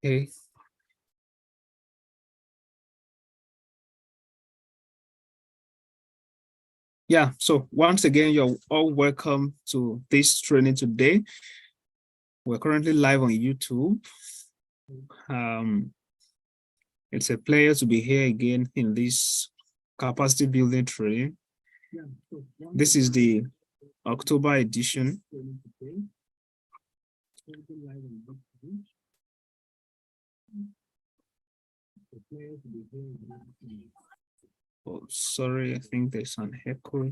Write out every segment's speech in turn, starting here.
Okay. Yeah, so once again, you're all welcome to this training today. We're currently live on YouTube. It's a pleasure to be here again in this capacity building training. This is the October edition. Oh, sorry, I think there's an echo.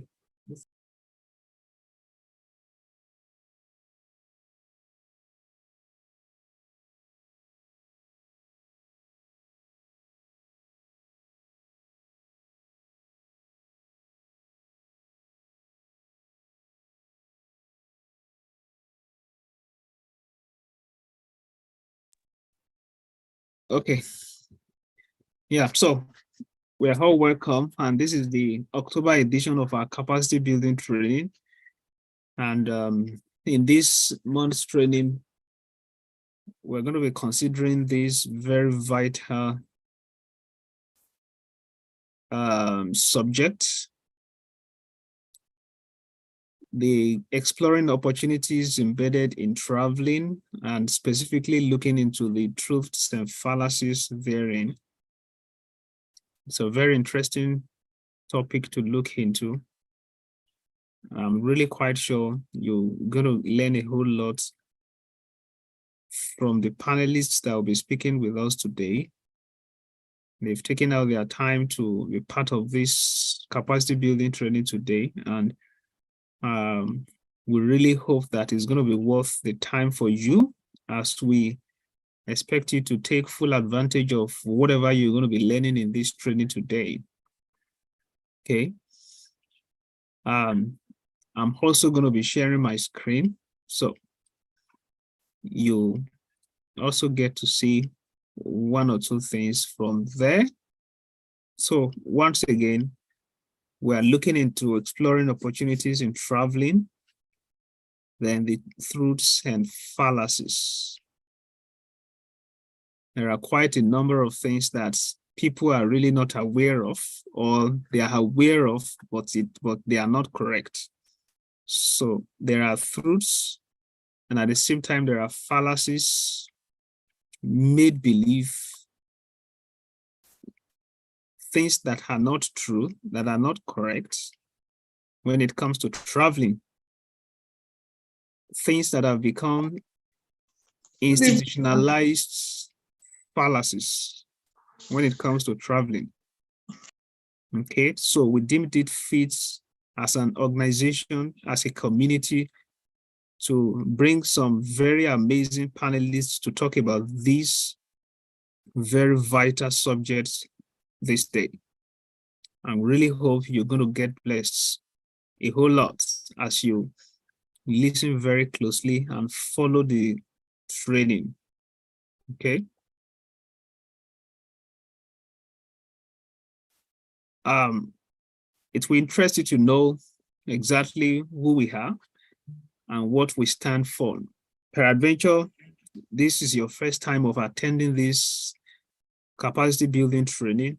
Okay. Yeah, so we're all welcome, and this is the October edition of our capacity building training. And in this month's training, we're going to be considering this very vital subject, the exploring opportunities embedded in traveling, and specifically looking into the truths and fallacies therein. It's a very interesting topic to look into. I'm really quite sure you're going to learn a whole lot from the panelists that will be speaking with us today. They've taken out their time to be part of this capacity building training today, and we really hope that it's going to be worth the time for you, as we expect you to take full advantage of whatever you're going to be learning in this training today. Okay. I'm also going to be sharing my screen, so you also get to see one or two things from there. So once again, we are looking into exploring opportunities in traveling, then the truths and fallacies. There are quite a number of things that people are really not aware of, or they are aware of, but they are not correct. So there are truths, and at the same time, there are fallacies, made believe, things that are not true, that are not correct when it comes to traveling, things that have become institutionalized fallacies when it comes to traveling. Okay, so we deemed it fits as an organization, as a community, to bring some very amazing panelists to talk about these very vital subjects this day. I really hope you're going to get blessed a whole lot as you listen very closely and follow the training. Okay. It will interest you to know exactly who we are and what we stand for. Peradventure, this is your first time of attending this capacity building training.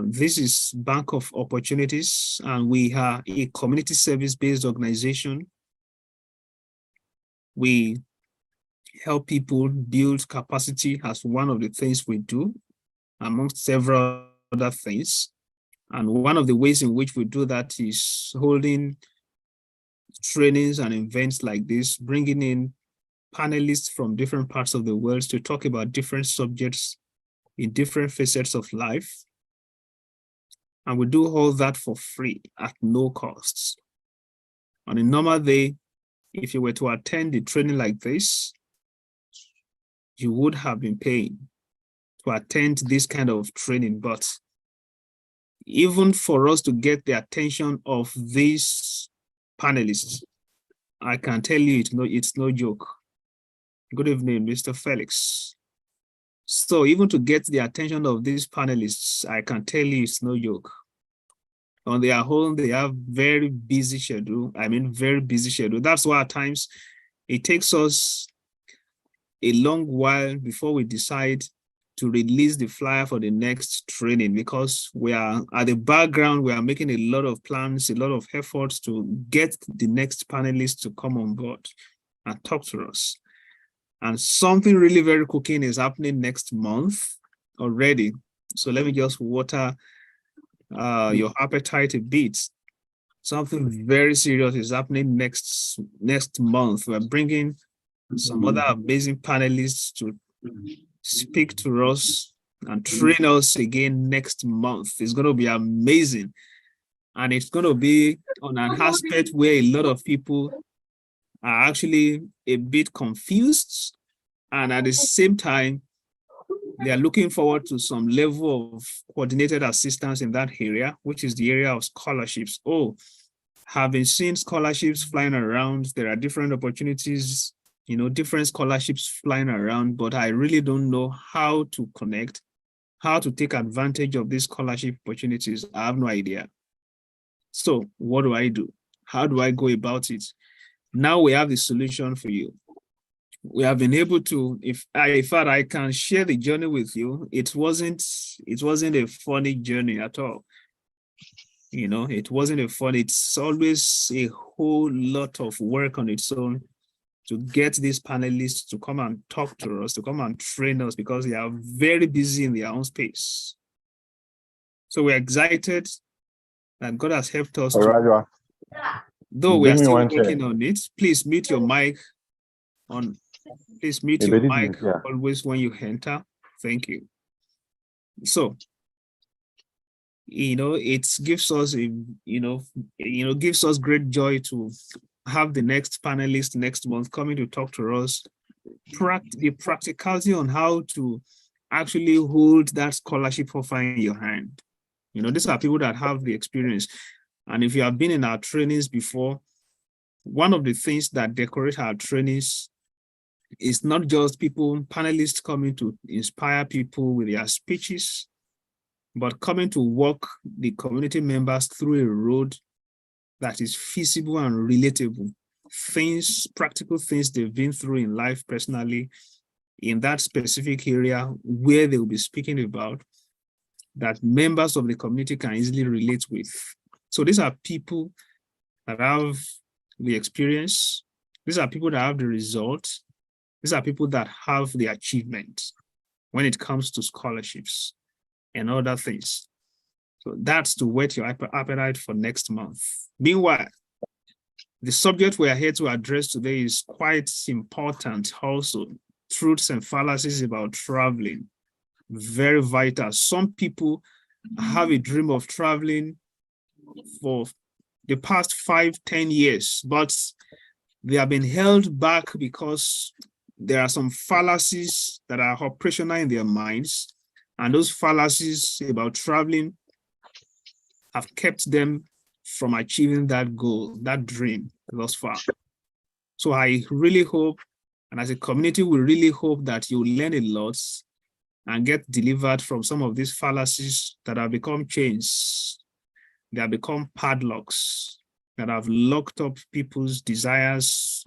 This is Bank of Opportunities, and we are a community service-based organization. We help people build capacity as one of the things we do, amongst several other things. And one of the ways in which we do that is holding trainings and events like this, bringing in panelists from different parts of the world to talk about different subjects in different facets of life. And we do all that for free at no costs. On a normal day, if you were to attend a training like this, you would have been paying to attend this kind of training. But even for us to get the attention of these panelists, I can tell you it's no joke. Good evening, Mr. Felix. So even to get the attention of these panelists, I can tell you it's no joke. On their own, they have very busy schedule. I mean, very busy schedule. That's why at times it takes us a long while before we decide to release the flyer for the next training, because we are at the background, we are making a lot of plans, a lot of efforts to get the next panelists to come on board and talk to us. And something really very cooking is happening next month already. So let me just water your appetite a bit. Something very serious is happening next month. We're bringing some other amazing panelists to speak to us and train us again next month. It's going to be amazing. And it's going to be on an aspect where a lot of people are actually a bit confused. And at the same time, they are looking forward to some level of coordinated assistance in that area, which is the area of scholarships. Oh, having seen scholarships flying around, there are different opportunities, different scholarships flying around, but I really don't know how to connect, how to take advantage of these scholarship opportunities. I have no idea. So what do I do? How do I go about it? Now we have the solution for you. We have been able to, if I can share the journey with you, it wasn't a funny journey at all. It wasn't a fun, it's always a whole lot of work on its own to get these panelists to come and talk to us, to come and train us, because they are very busy in their own space. So we're excited that God has helped us. Though we are still working on it, please mute your mic on. Please mute your mic always when you enter. Thank you. So, it gives us gives us great joy to have the next panelist next month coming to talk to us. The practicality on how to actually hold that scholarship offer in your hand. These are people that have the experience. And if you have been in our trainings before, one of the things that decorate our trainings is not just panelists coming to inspire people with their speeches, but coming to walk the community members through a road that is feasible and relatable. Practical things they've been through in life personally, in that specific area where they will be speaking about, that members of the community can easily relate with. So these are people that have the experience. These are people that have the results. These are people that have the achievement when it comes to scholarships and other things. So that's to whet your appetite for next month. Meanwhile, the subject we are here to address today is quite important also. Truths and fallacies about traveling. Very vital. Some people have a dream of traveling for the past 5-10 years, but they have been held back because there are some fallacies that are operational in their minds, and those fallacies about traveling have kept them from achieving that goal, that dream thus far. So I really hope, and as a community, we really hope that you learn a lot and get delivered from some of these fallacies that have become chains. They have become padlocks that have locked up people's desires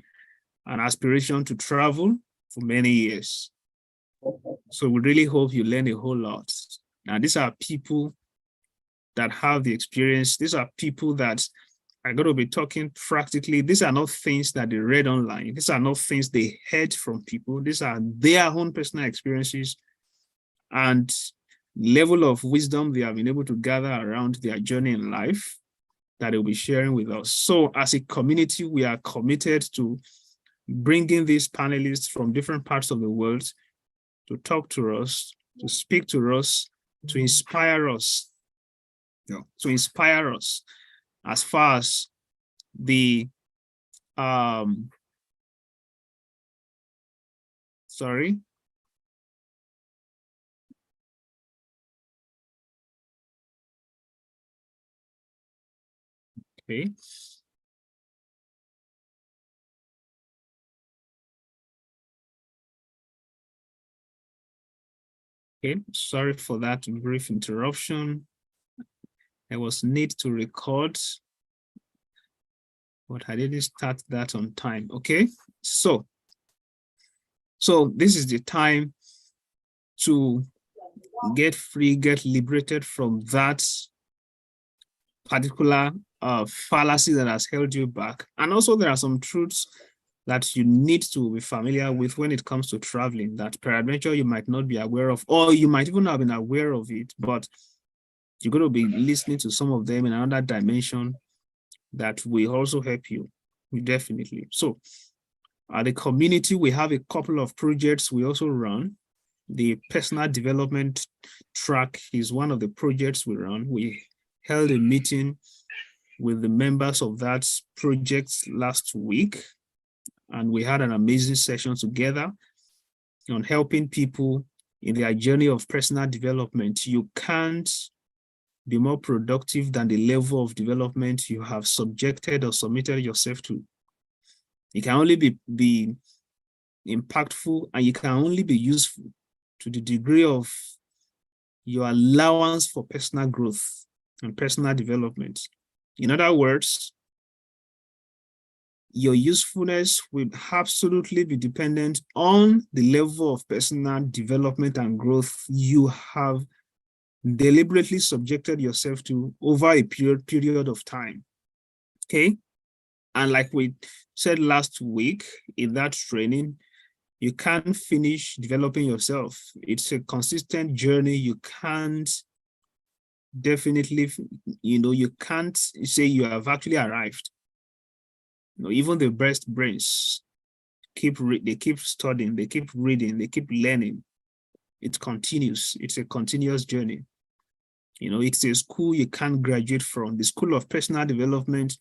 and aspiration to travel for many years. So we really hope you learn a whole lot. Now, these are people that have the experience. These are people that are going to be talking practically. These are not things that they read online. These are not things they heard from people. These are their own personal experiences and level of wisdom they have been able to gather around their journey in life that they'll be sharing with us. So as a community, we are committed to bringing these panelists from different parts of the world to talk to us, to speak to us, to inspire us, as far as the sorry. Okay. Okay, sorry for that brief interruption. I was need to record, but I didn't start that on time. Okay, so So this is the time to get free, get liberated from that particular fallacy that has held you back. And also there are some truths that you need to be familiar with when it comes to traveling that peradventure you might not be aware of, or you might even have been aware of it, but you're going to be listening to some of them in another dimension that will also help you, definitely. So at the community, we have a couple of projects we also run. The personal development track is one of the projects we run. We held a meeting with the members of that project last week, and we had an amazing session together on helping people in their journey of personal development. You can't be more productive than the level of development you have subjected or submitted yourself to. You can only be impactful, and you can only be useful to the degree of your allowance for personal growth and personal development. In other words, your usefulness will absolutely be dependent on the level of personal development and growth you have deliberately subjected yourself to over a period of time. Okay? And like we said last week in that training, you can't finish developing yourself. It's a consistent journey. You can't definitely, you can't say you have actually arrived. Even the best brains they keep studying, they keep reading, they keep learning. It continues. It's a continuous journey. It's a school you can't graduate from. The School of Personal Development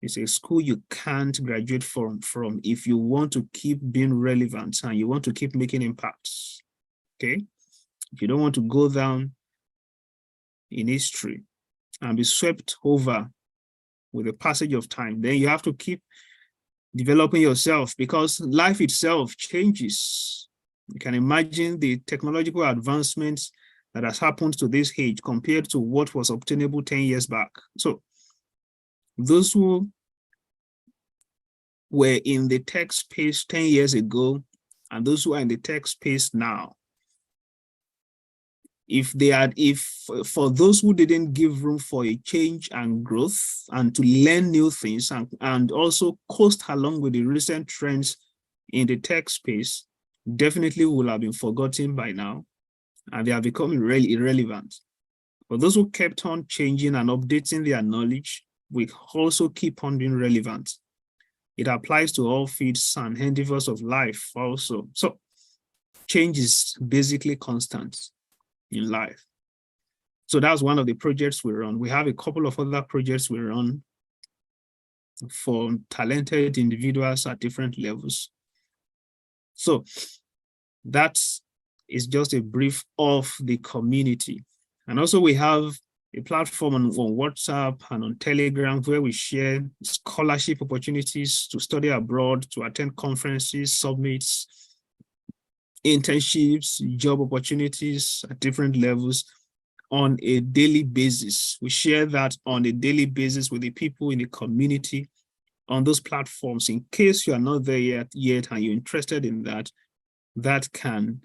is a school you can't graduate from if you want to keep being relevant and you want to keep making impacts. Okay? If you don't want to go down in history and be swept over with the passage of time, then you have to keep developing yourself, because life itself changes. You can imagine the technological advancements that has happened to this age compared to what was obtainable 10 years back. So those who were in the tech space 10 years ago and those who are in the tech space now, if for those who didn't give room for a change and growth and to learn new things and also coast along with the recent trends in the tech space, definitely will have been forgotten by now, and they have become really irrelevant. For those who kept on changing and updating their knowledge, we also keep on being relevant. It applies to all fields and endeavors of life also. So change is basically constant in life. So that's one of the projects we run. We have a couple of other projects we run for talented individuals at different levels. So that is just a brief of the community. And also we have a platform on WhatsApp and on Telegram where we share scholarship opportunities to study abroad, to attend conferences, summits, internships, job opportunities at different levels on a daily basis. We share that on a daily basis with the people in the community on those platforms. In case you are not there yet and you're interested in that, that can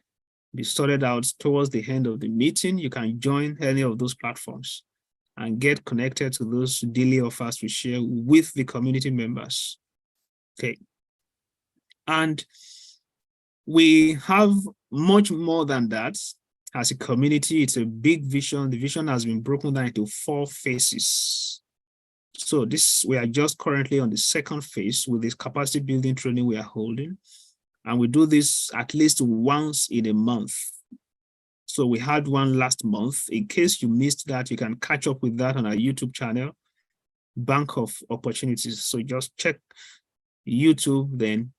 be sorted out towards the end of the meeting. You can join any of those platforms and get connected to those daily offers we share with the community members. Okay. And we have much more than that. As a community, it's a big vision. The vision has been broken down into 4 phases. So we are just currently on the 2nd phase with this capacity building training we are holding. And we do this at least once in a month. So we had one last month. In case you missed that, you can catch up with that on our YouTube channel, Bank of Opportunities. So just check YouTube, then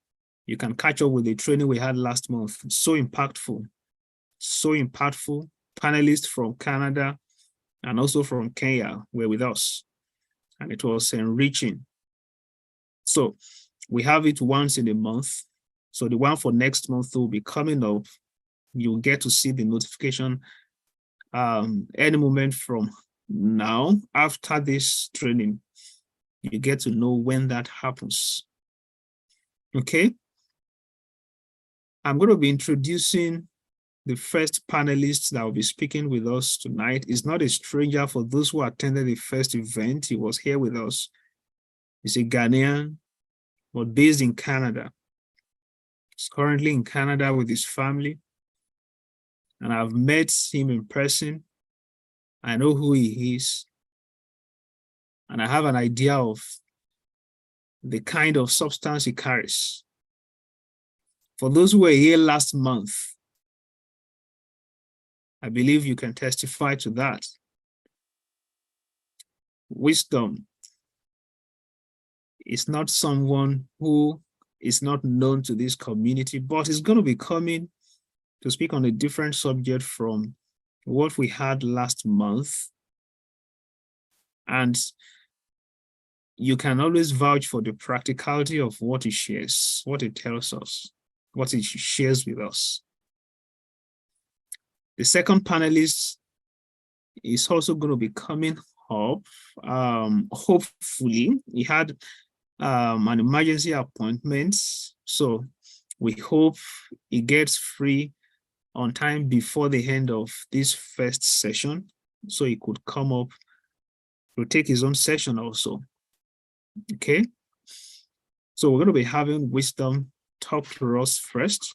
you can catch up with the training we had last month. So impactful. Panelists from Canada and also from Kenya were with us, and it was enriching. So we have it once in a month. So the one for next month will be coming up. You'll get to see the notification any moment from now. After this training, you get to know when that happens. Okay. I'm going to be introducing the first panelist that will be speaking with us tonight. Is not a stranger for those who attended the first event. He was here with us. He's a Ghanaian, but based in Canada. He's currently in Canada with his family. And I've met him in person. I know who he is. And I have an idea of the kind of substance he carries. For those who were here last month, I believe you can testify to that. Wisdom is not someone who is not known to this community, but is going to be coming to speak on a different subject from what we had last month. And you can always vouch for the practicality of what he shares, what he tells us, what he shares with us. The second panelist is also going to be coming up. Hopefully, he had an emergency appointment, so we hope he gets free on time before the end of this first session, so he could come up to take his own session also. Okay, so we're going to be having Wisdom talk to us first.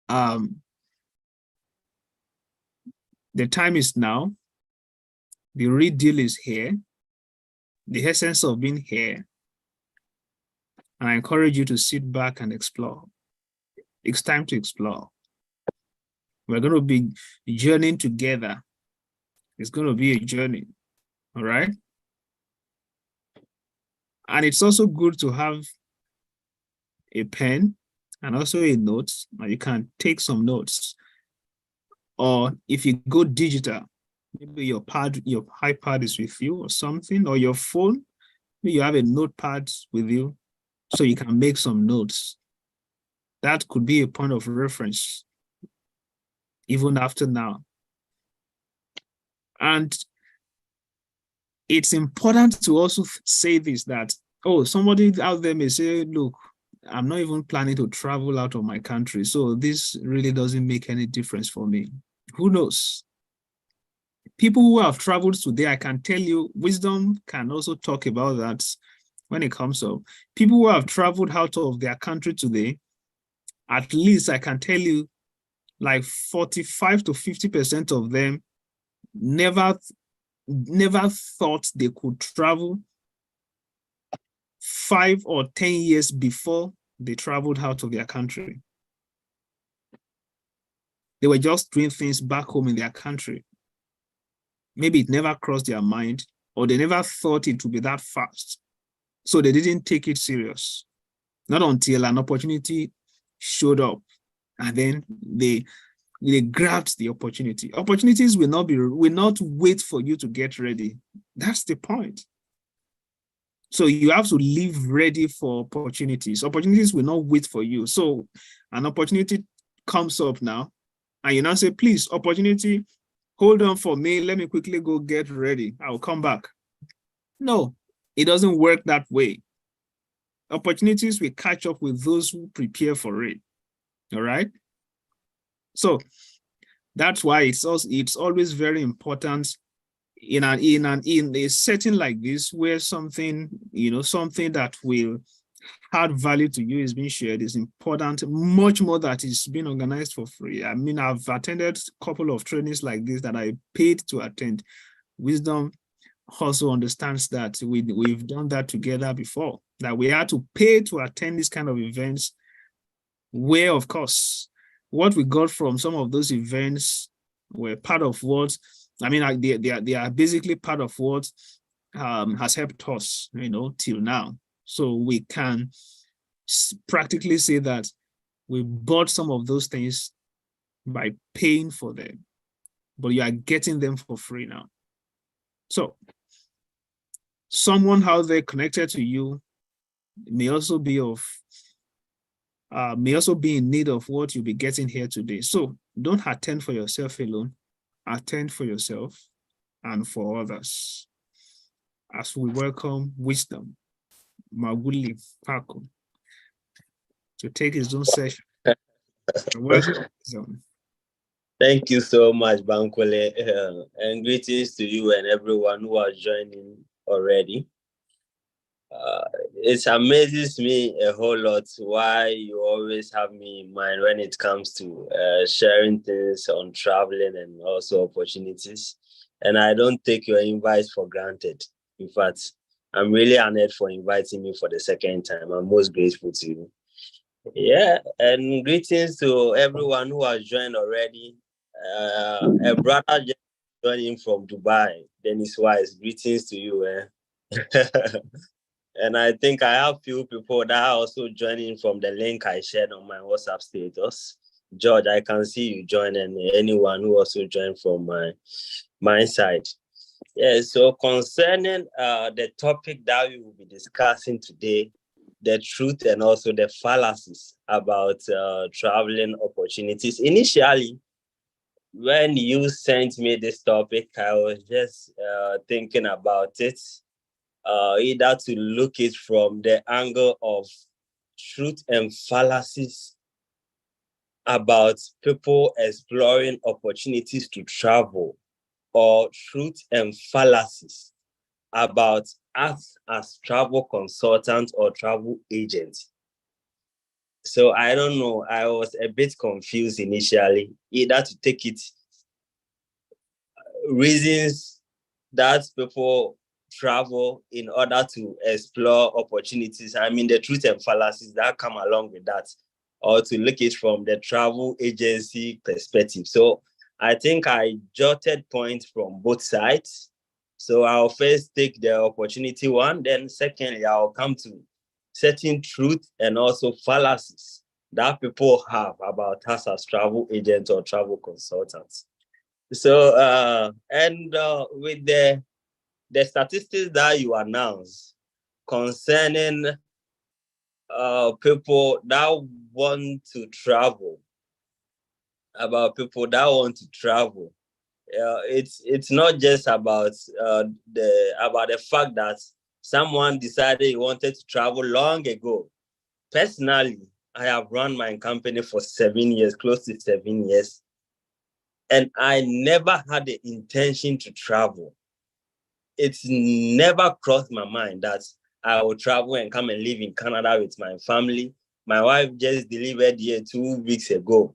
The time is now. The real deal is here. The essence of being here. And I encourage you to sit back and explore. It's time to explore. We're going to be journeying together. It's going to be a journey. All right? And it's also good to have a pen and also a note, and you can take some notes. Or if you go digital, maybe your iPad is with you or something, or your phone, maybe you have a notepad with you so you can make some notes. That could be a point of reference even after now. And it's important to also say this, that, oh, somebody out there may say, look, I'm not even planning to travel out of my country, so this really doesn't make any difference for me. Who knows? People who have traveled today, I can tell you, Wisdom can also talk about that when it comes up. People who have traveled out of their country today, at least I can tell you, like 45 to 50% of them never thought they could travel 5 or 10 years before they traveled out of their country. They were just doing things back home in their country. Maybe it never crossed their mind, or they never thought it would be that fast. So they didn't take it serious. Not until an opportunity showed up, and then they grabbed the opportunity. Opportunities will not wait for you to get ready. That's the point. So you have to live ready for opportunities. Opportunities will not wait for you. So an opportunity comes up now, and you now say, please, opportunity, hold on for me. Let me quickly go get ready. I'll come back. No, it doesn't work that way. Opportunities will catch up with those who prepare for it. All right? So that's why it's always very important in a setting like this, where something that will add value to you is being shared, is important, much more that is being organized for free. I mean, I've attended a couple of trainings like this that I paid to attend. Wisdom also understands that we've done that together before, that we had to pay to attend these kind of events, where, of course, what we got from some of those events were part of what, I mean, they are basically part of what has helped us, till now. So we can practically say that we bought some of those things by paying for them, but you are getting them for free now. So someone out there connected to you may also be in need of what you'll be getting here today. So don't attend for yourself alone. Attend for yourself and for others. As we welcome Wisdom, Maguli Paco, to take his own session. Welcome. Thank you so much, Bankwele, and greetings to you and everyone who are joining already. Uh, it amazes me a whole lot why you always have me in mind when it comes to sharing things on traveling and also opportunities. And I don't take your invite for granted. In fact, I'm really honored for inviting me for the second time. I'm most grateful to you. Yeah, and greetings to everyone who has joined already. A brother just joined in from Dubai, Dennis Wise. Greetings to you. And I think I have few people that are also joining from the link I shared on my WhatsApp status. George, I can see you join, and anyone who also joined from my side. Yeah, so concerning the topic that we will be discussing today, the truth and also the fallacies about traveling opportunities. Initially, when you sent me this topic, I was just thinking about it, either to look it from the angle of truth and fallacies about people exploring opportunities to travel, or truth and fallacies about us as travel consultants or travel agents. So I don't know. I was a bit confused initially, either to take it reasons that people travel in order to explore opportunities. I mean, the truth and fallacies that come along with that, or to look it from the travel agency perspective. So I think I jotted points from both sides. So I'll first take the opportunity one, then secondly, I'll come to certain truth and also fallacies that people have about us as travel agents or travel consultants. So, with the statistics that you announced concerning people that want to travel, about people that want to travel, it's not just about the fact that someone decided he wanted to travel long ago. Personally, I have run my company for 7 years, close to 7 years, and I never had the intention to travel. It's never crossed my mind that I will travel and come and live in Canada with my family. My wife just delivered here 2 weeks ago.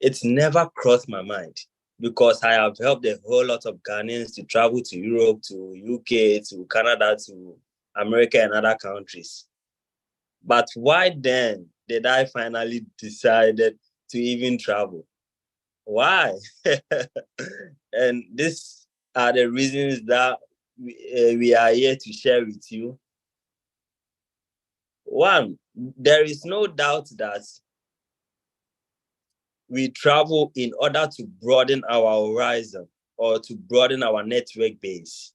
It's never crossed my mind because I have helped a whole lot of Ghanaians to travel to Europe, to UK, to Canada, to America and other countries. But why then did I finally decided to even travel? Why? And these are the reasons that we are here to share with you. One, there is no doubt that we travel in order to broaden our horizon or to broaden our network base.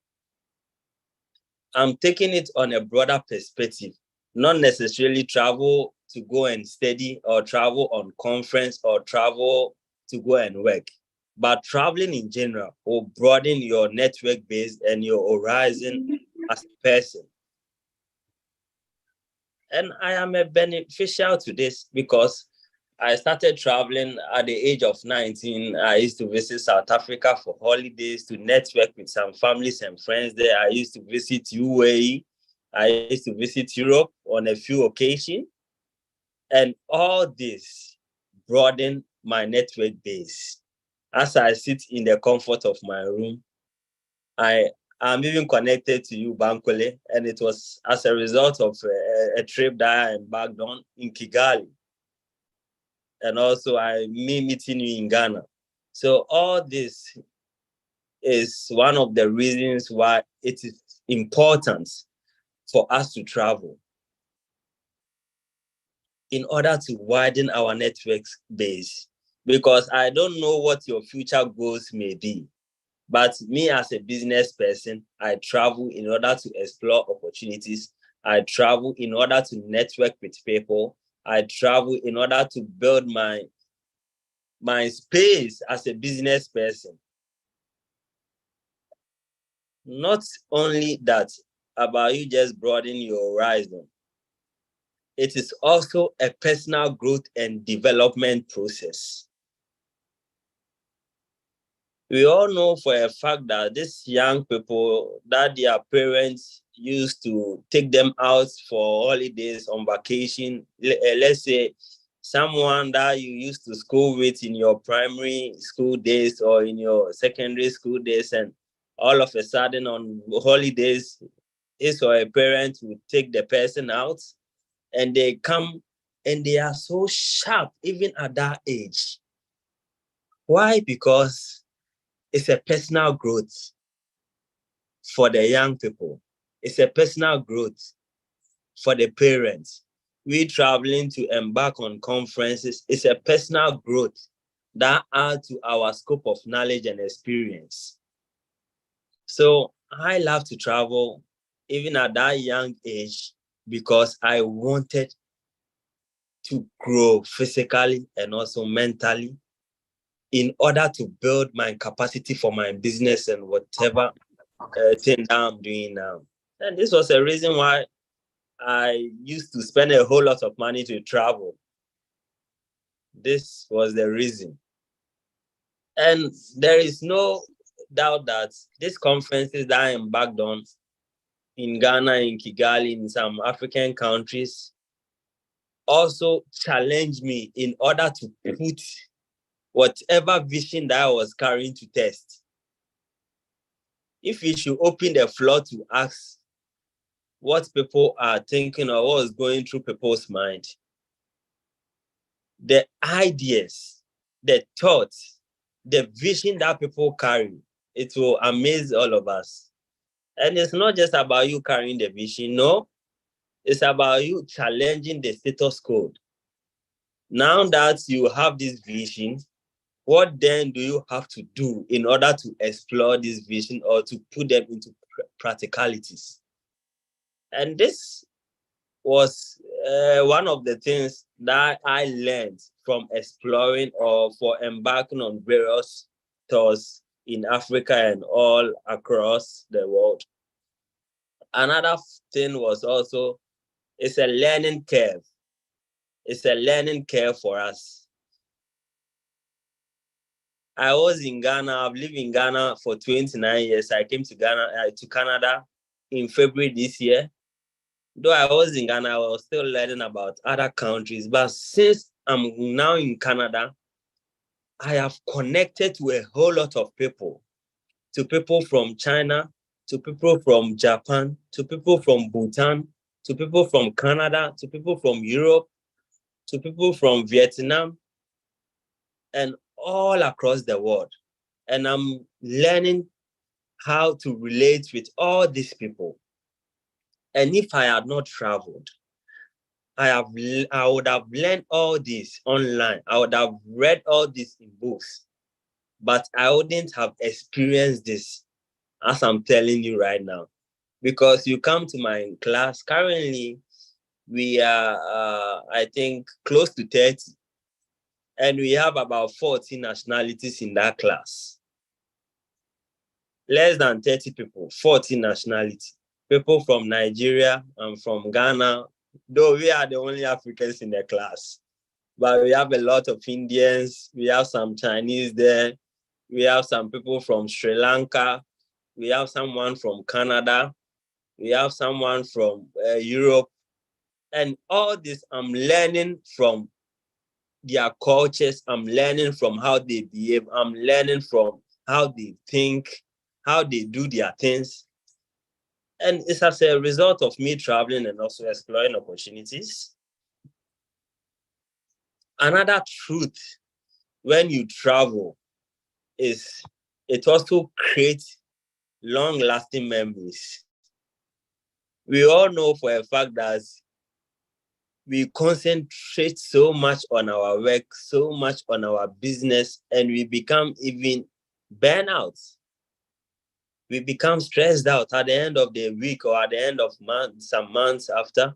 I'm taking it on a broader perspective, not necessarily travel to go and study or travel on conference or travel to go and work. But traveling in general will broaden your network base and your horizon as a person. And I am a beneficial to this because I started traveling at the age of 19. I used to visit South Africa for holidays to network with some families and friends there. I used to visit UAE. I used to visit Europe on a few occasions. And all this broadened my network base. As I sit in the comfort of my room, I am even connected to you, Bankole, and it was as a result of a trip that I embarked on in Kigali, and also me meeting you in Ghana. So all this is one of the reasons why it is important for us to travel in order to widen our network base. Because I don't know what your future goals may be. But me as a business person, I travel in order to explore opportunities. I travel in order to network with people. I travel in order to build my space as a business person. Not only that, about you just broaden your horizon. it is also a personal growth and development process. We all know for a fact that these young people, that their parents used to take them out for holidays on vacation. Let's say someone that you used to school with in your primary school days or in your secondary school days, and all of a sudden on holidays, his or a parent would take the person out and they come and they are so sharp even at that age. Why? Because it's a personal growth for the young people. It's a personal growth for the parents. We traveling to embark on conferences. It's a personal growth that adds to our scope of knowledge and experience. So I love to travel even at that young age because I wanted to grow physically and also mentally in order to build my capacity for my business and whatever thing that I'm doing now. And this was a reason why I used to spend a whole lot of money to travel. This was the reason. And there is no doubt that these conferences that I embarked on in Ghana, in Kigali, in some African countries, also challenged me in order to put whatever vision that I was carrying to test. If we should open the floor to ask what people are thinking or what is going through people's mind, the ideas, the thoughts, the vision that people carry, it will amaze all of us. And it's not just about you carrying the vision, no, it's about you challenging the status quo. Now that you have this vision, what then do you have to do in order to explore this vision or to put them into practicalities? And this was one of the things that I learned from exploring or for embarking on various tours in Africa and all across the world. Another thing was also, it's a learning curve. It's a learning curve for us. I was in Ghana. I've lived in Ghana for 29 years. I came to to Canada in February this year. Though I was in Ghana, I was still learning about other countries. But since I'm now in Canada, I have connected to a whole lot of people, to people from China, to people from Japan, to people from Bhutan, to people from Canada, to people from Europe, to people from Vietnam, and all across the world. And I'm learning how to relate with all these people. And if I had not traveled, I would have learned all this online. I would have read all this in books, but I wouldn't have experienced this as I'm telling you right now. Because you come to my class, currently we are, I think, close to 30, and we have about 40 nationalities in that class. Less than 30 people, 40 nationalities. People from Nigeria and from Ghana, though we are the only Africans in the class. But we have a lot of Indians, we have some Chinese there, we have some people from Sri Lanka, we have someone from Canada, we have someone from Europe. And all this, I'm learning from their cultures, I'm learning from how they behave, I'm learning from how they think, how they do their things. And it's as a result of me traveling and also exploring opportunities. Another truth when you travel is it also creates long-lasting memories. We all know for a fact that we concentrate so much on our work, so much on our business, and we become even burnout. We become stressed out at the end of the week or at the end of some months after.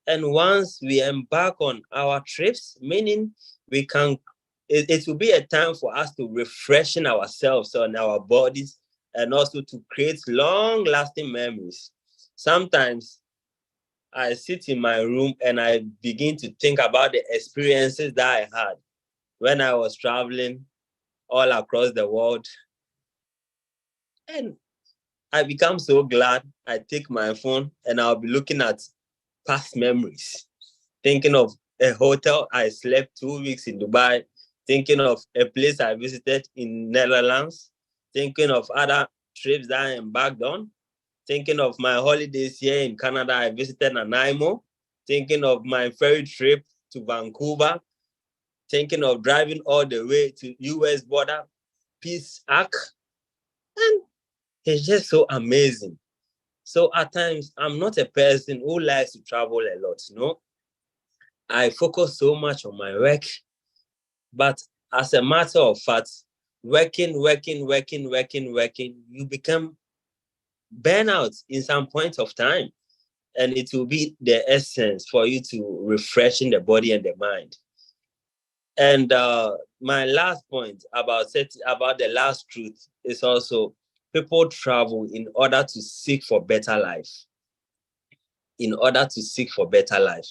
And once we embark on our trips, meaning it will be a time for us to refreshen ourselves and our bodies and also to create long-lasting memories. Sometimes I sit in my room and I begin to think about the experiences that I had when I was traveling all across the world. And I become so glad. I take my phone and I'll be looking at past memories, thinking of a hotel I slept 2 weeks in Dubai, thinking of a place I visited in Netherlands, thinking of other trips that I embarked on, thinking of my holidays here in Canada. I visited Nanaimo, thinking of my ferry trip to Vancouver, thinking of driving all the way to US border, Peace Arc. And it's just so amazing. So at times, I'm not a person who likes to travel a lot, I focus so much on my work, but as a matter of fact, working, you become burnout in some point of time. And it will be the essence for you to refreshing the body and the mind. And my last point about the last truth is also people travel in order to seek for better life. In order to seek for better life.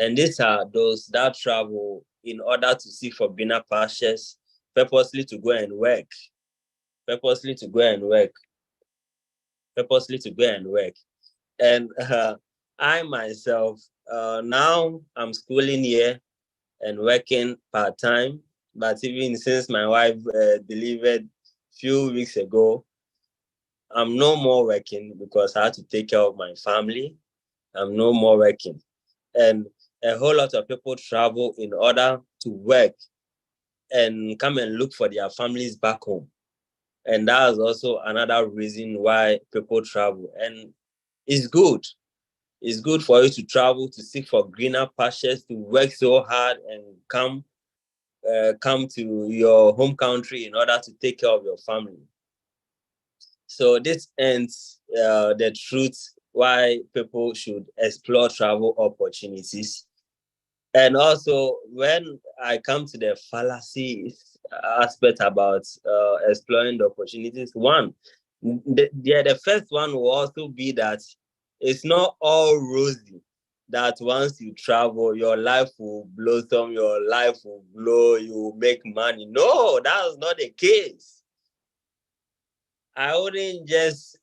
And these are those that travel in order to seek for greener pastures, purposely to go and work, purposely to go and work, purposely to go and work. And I myself, now I'm schooling here and working part-time. But even since my wife delivered few weeks ago, I'm no more working because I had to take care of my family. I'm no more working. And a whole lot of people travel in order to work and come and look for their families back home. And that is also another reason why people travel. And it's good. It's good for you to travel, to seek for greener pastures, to work so hard and come to your home country in order to take care of your family. So this ends the truth why people should explore travel opportunities. And also, when I come to the fallacies aspect about exploring the opportunities, the first one will also be that it's not all rosy. That once you travel, your life will blossom, your life will blow, you will make money. No, that's not the case. I wouldn't just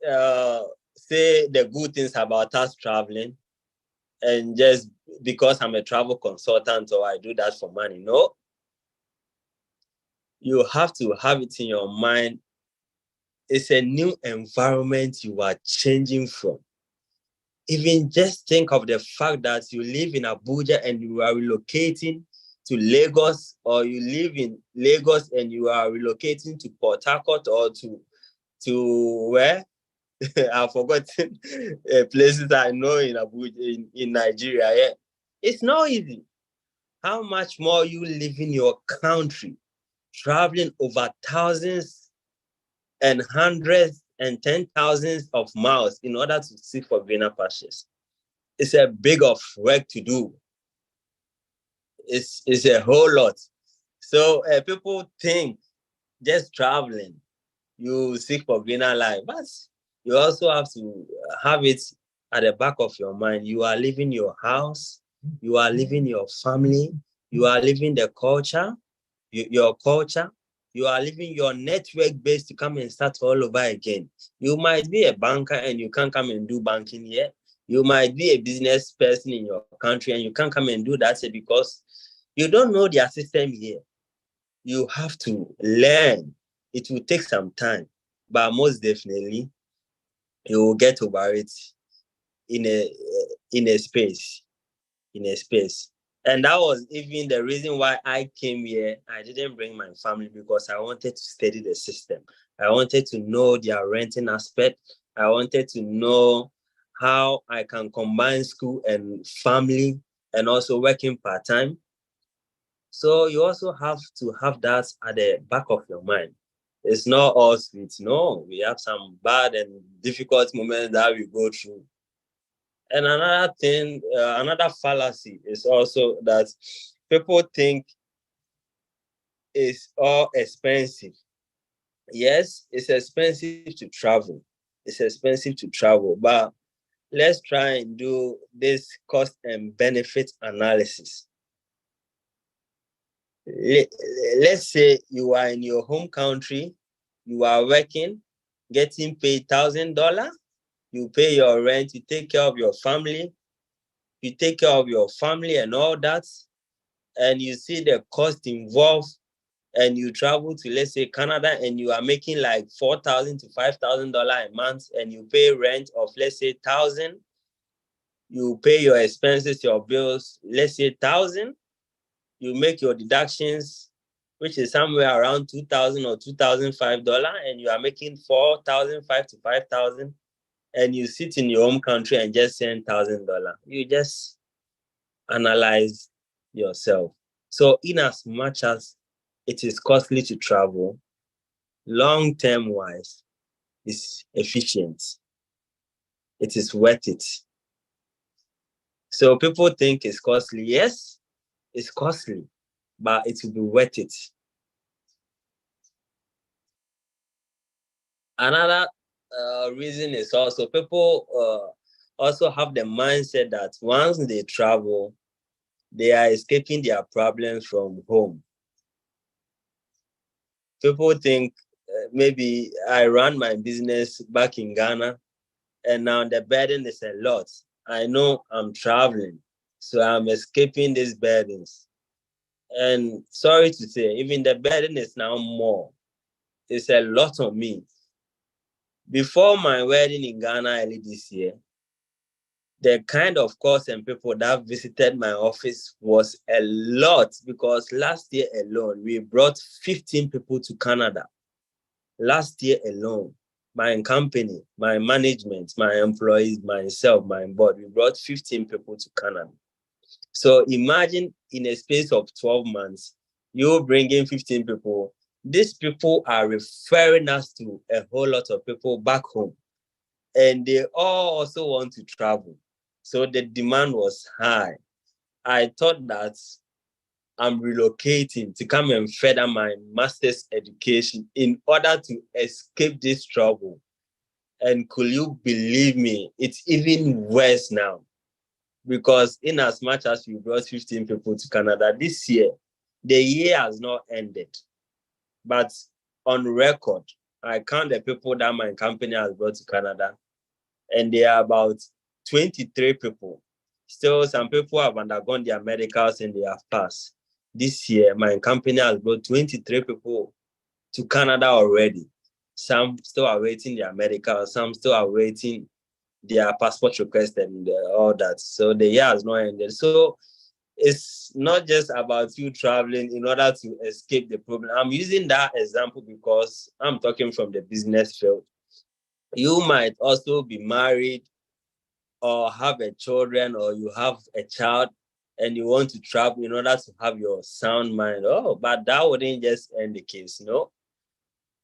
say the good things about us traveling and just because I'm a travel consultant or I do that for money. No, you have to have it in your mind. It's a new environment you are changing from. Even just think of the fact that you live in Abuja and you are relocating to Lagos, or you live in Lagos and you are relocating to Port Harcourt or to where? I've forgotten places I know in Abuja, in Nigeria. Yeah. It's not easy. How much more you live in your country, traveling over thousands and hundreds and 10,000s of miles in order to seek for greener pastures. It's a big of work to do. It's a whole lot. So people think just traveling, you seek for greener life, but you also have to have it at the back of your mind. You are leaving your house, you are leaving your family, you are leaving the culture, your culture, you are leaving your network base to come and start all over again. You might be a banker and you can't come and do banking here. You might be a business person in your country and you can't come and do that because you don't know their system here. You have to learn. It will take some time, but most definitely you will get over it in a space. In a space. And that was even the reason why I came here. I didn't bring my family because I wanted to study the system. I wanted to know their renting aspect. I wanted to know how I can combine school and family and also working part-time. So you also have to have that at the back of your mind. It's not all sweet. No, we have some bad and difficult moments that we go through. And another thing, another fallacy is also that people think it's all expensive. Yes, it's expensive to travel. It's expensive to travel. But let's try and do this cost and benefit analysis. Let's say you are in your home country, you are working, getting paid $1,000, you pay your rent, you take care of your family, and all that, and you see the cost involved, and you travel to, let's say, Canada, and you are making like $4,000 to $5,000 a month, and you pay rent of, let's say, 1,000, you pay your expenses, your bills, let's say 1,000, you make your deductions, which is somewhere around 2,000 or $2,005, and you are making 4,005 to 5,000, and you sit in your home country and just send $1,000. You just analyze yourself. So, in as much as it is costly to travel, long-term wise, it's efficient. It is worth it. So people think it's costly. Yes, it's costly, but it will be worth it. Another reason is also people also have the mindset that once they travel, they are escaping their problems from home. People think maybe I run my business back in Ghana, and now the burden is a lot. I know I'm traveling, so I'm escaping these burdens. And sorry to say, even the burden is now more. It's a lot on me. Before my wedding in Ghana early this year, the kind of calls and people that visited my office was a lot, because last year alone, we brought 15 people to Canada. Last year alone, my company, my management, my employees, myself, my board, we brought 15 people to Canada. So imagine in a space of 12 months, you bring in 15 people. These people are referring us to a whole lot of people back home, and they all also want to travel. So the demand was high. I thought that I'm relocating to come and further my master's education in order to escape this trouble. And could you believe me? It's even worse now, because in as much as we brought 15 people to Canada this year, the year has not ended. But on record, I count the people that my company has brought to Canada, and they are about 23 people. Still, some people have undergone their medicals and they have passed. This year, my company has brought 23 people to Canada already. Some still are waiting their medical, some still are waiting their passport request and all that. So the year has not ended. So it's not just about you traveling in order to escape the problem. I'm using that example because I'm talking from the business field. You might also be married or have a children, or you have a child and you want to travel in order to have your sound mind. Oh, but that wouldn't just end the case, no?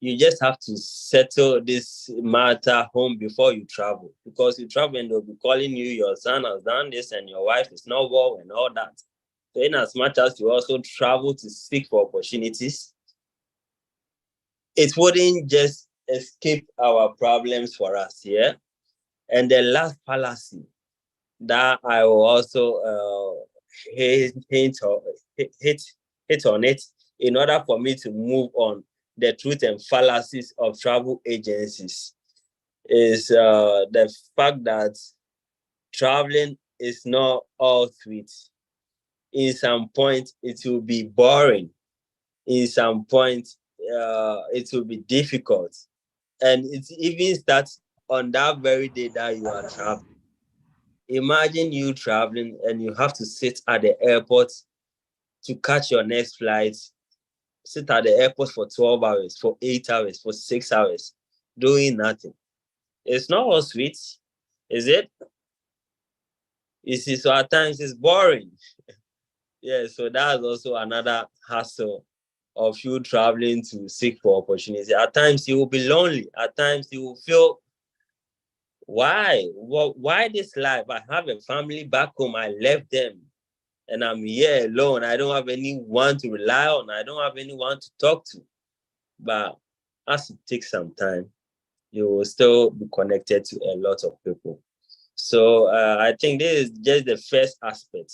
You just have to settle this matter home before you travel, because you travel and they'll be calling you, your son has done this and your wife is not well and all that. So in as much as you also travel to seek for opportunities, it wouldn't just escape our problems for us, yeah? And the last fallacy that I will also hit, hit, hit, hit on it in order for me to move on, the truth and fallacies of travel agencies, is the fact that traveling is not all sweet. In some point, it will be boring. In some point, it will be difficult. And it even starts on that very day that you are traveling. Imagine you traveling and you have to sit at the airport to catch your next flight, sit at the airport for 12 hours, for 8 hours, for 6 hours, doing nothing. It's not all sweet, is it? You see, so at times it's boring. Yeah, so that's also another hassle of you traveling to seek for opportunity. At times you will be lonely. At times you will feel, why? Why this life? I have a family back home. I left them and I'm here alone. I don't have anyone to rely on. I don't have anyone to talk to. But as it takes some time, you will still be connected to a lot of people. So I think this is just the first aspect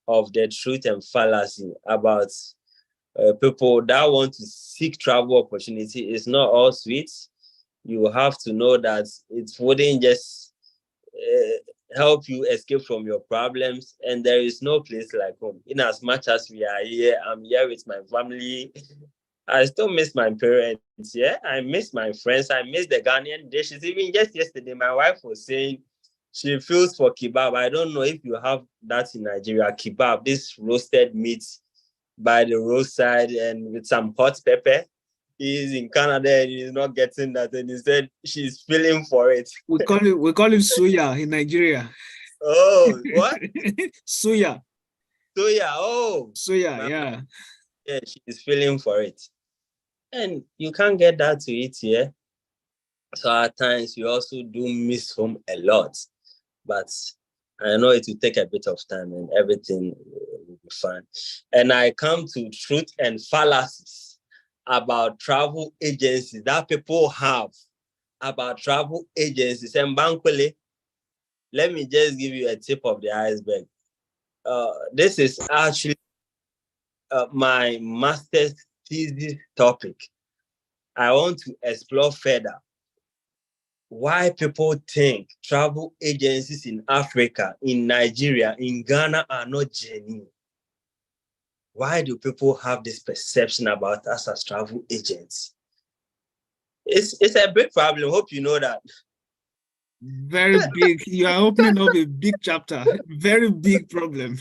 of the truth and fallacy about people that want to seek travel opportunity. It's not all sweet. You have to know that it wouldn't just help you escape from your problems, and there is no place like home. In as much as we are here, I'm here with my family. I still miss my parents. Yeah, I miss my friends. I miss the Ghanaian dishes. Even just yesterday, my wife was saying she feels for kebab. I don't know if you have that in Nigeria. Kebab, this roasted meat by the roadside and with some hot pepper. He's in Canada and he's not getting that. And he said she's feeling for it. We call it suya in Nigeria. Oh, what? Suya. Soya. Oh, Suya, yeah. yeah, she's feeling for it. And you can't get that to eat here. So at times you also do miss home a lot. But I know it will take a bit of time and everything will be fine. And I come to truth and fallacies about travel agencies that people have about travel agencies. And Bankwele, let me just give you a tip of the iceberg. This is actually my master's thesis topic. I want to explore further why people think travel agencies in Africa, in Nigeria, in Ghana are not genuine. Why do people have this perception about us as travel agents? It's a big problem. Hope you know that. Very big. You are opening up a big chapter. Very big problem.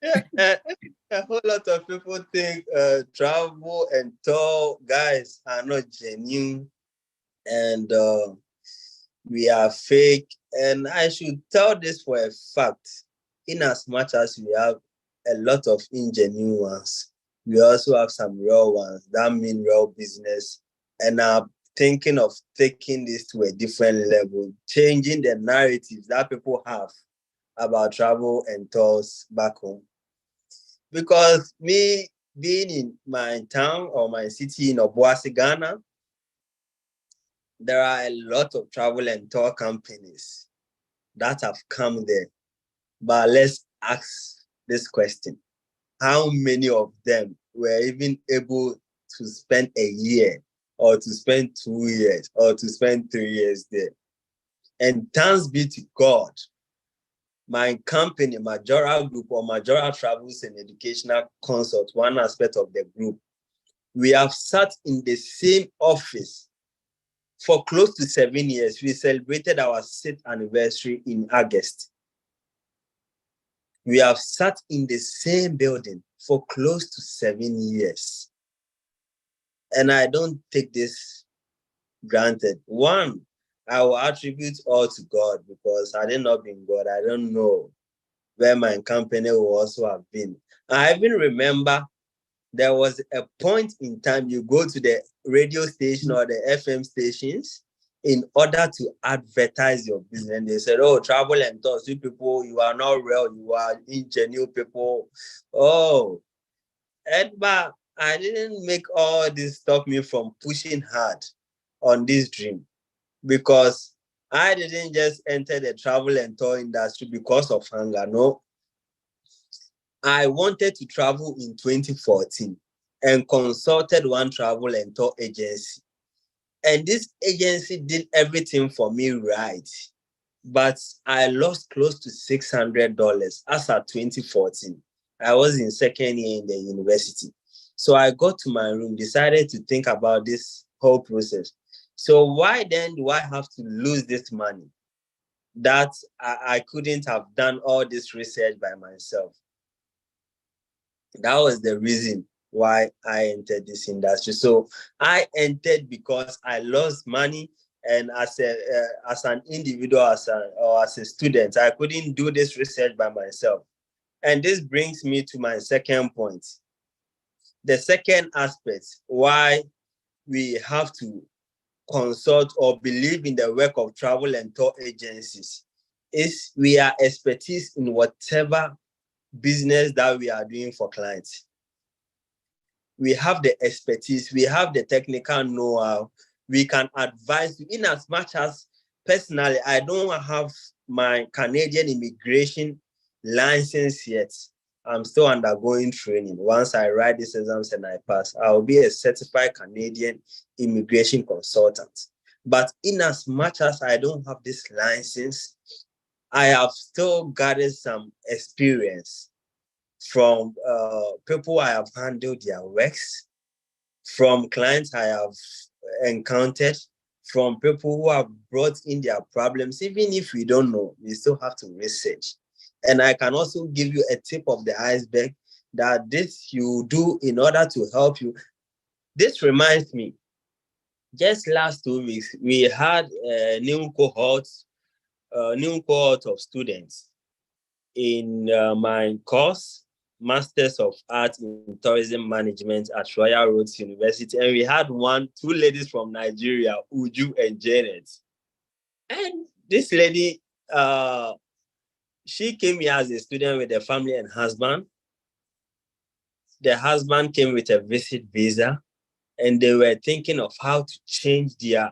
Yeah, a whole lot of people think travel and tour guys are not genuine and we are fake. And I should tell this for a fact, in as much as we have a lot of ingenuine ones, we also have some real ones that mean real business and are thinking of taking this to a different level, changing the narratives that people have about travel and tours back home. Because me being in my town or my city in Obuasi, Ghana, there are a lot of travel and tour companies that have come there. But let's ask this question. How many of them were even able to spend a year or to spend 2 years or to spend 3 years there? And thanks be to God, my company, Majora Group or Majora Travels and Educational Consult, one aspect of the group, we have sat in the same office for close to 7 years. We celebrated our 6th anniversary in August. We have sat in the same building for close to 7 years. And I don't take this granted. One, I will attribute all to God because had it not been God, I don't know where my company will also have been. I even remember there was a point in time you go to the radio station or the FM stations in order to advertise your business. And they said, oh, travel and tours, you people, you are not real, you are ingenuine people. Oh, but I didn't make all this stop me from pushing hard on this dream because I didn't just enter the travel and tour industry because of hunger. No, I wanted to travel in 2014 and consulted one travel and tour agency. And this agency did everything for me right. But I lost close to $600 as at 2014. I was in second year in the university. So I got to my room, decided to think about this whole process. So why then do I have to lose this money that I couldn't have done all this research by myself? That was the reason why I entered this industry. So I entered because I lost money, and as an individual, or as a student, I couldn't do this research by myself. And this brings me to my second point. The second aspect why we have to consult or believe in the work of travel and tour agencies is we are expertise in whatever business that we are doing for clients. We have the expertise, we have the technical know-how, we can advise you in as much as personally, I don't have my Canadian immigration license yet. I'm still undergoing training. Once I write these exams and I pass, I'll be a certified Canadian immigration consultant. But in as much as I don't have this license, I have still gathered some experience from people I have handled their works, from clients I have encountered, from people who have brought in their problems. Even if we don't know, we still have to research. And I can also give you a tip of the iceberg that this you do in order to help you. This reminds me, just last 2 weeks, we had a new cohort of students in my course, Masters of Art in Tourism Management at Royal Roads University. And we had two ladies from Nigeria, Uju and Janet. And this lady, she came here as a student with a family and husband. The husband came with a visit visa, and they were thinking of how to change the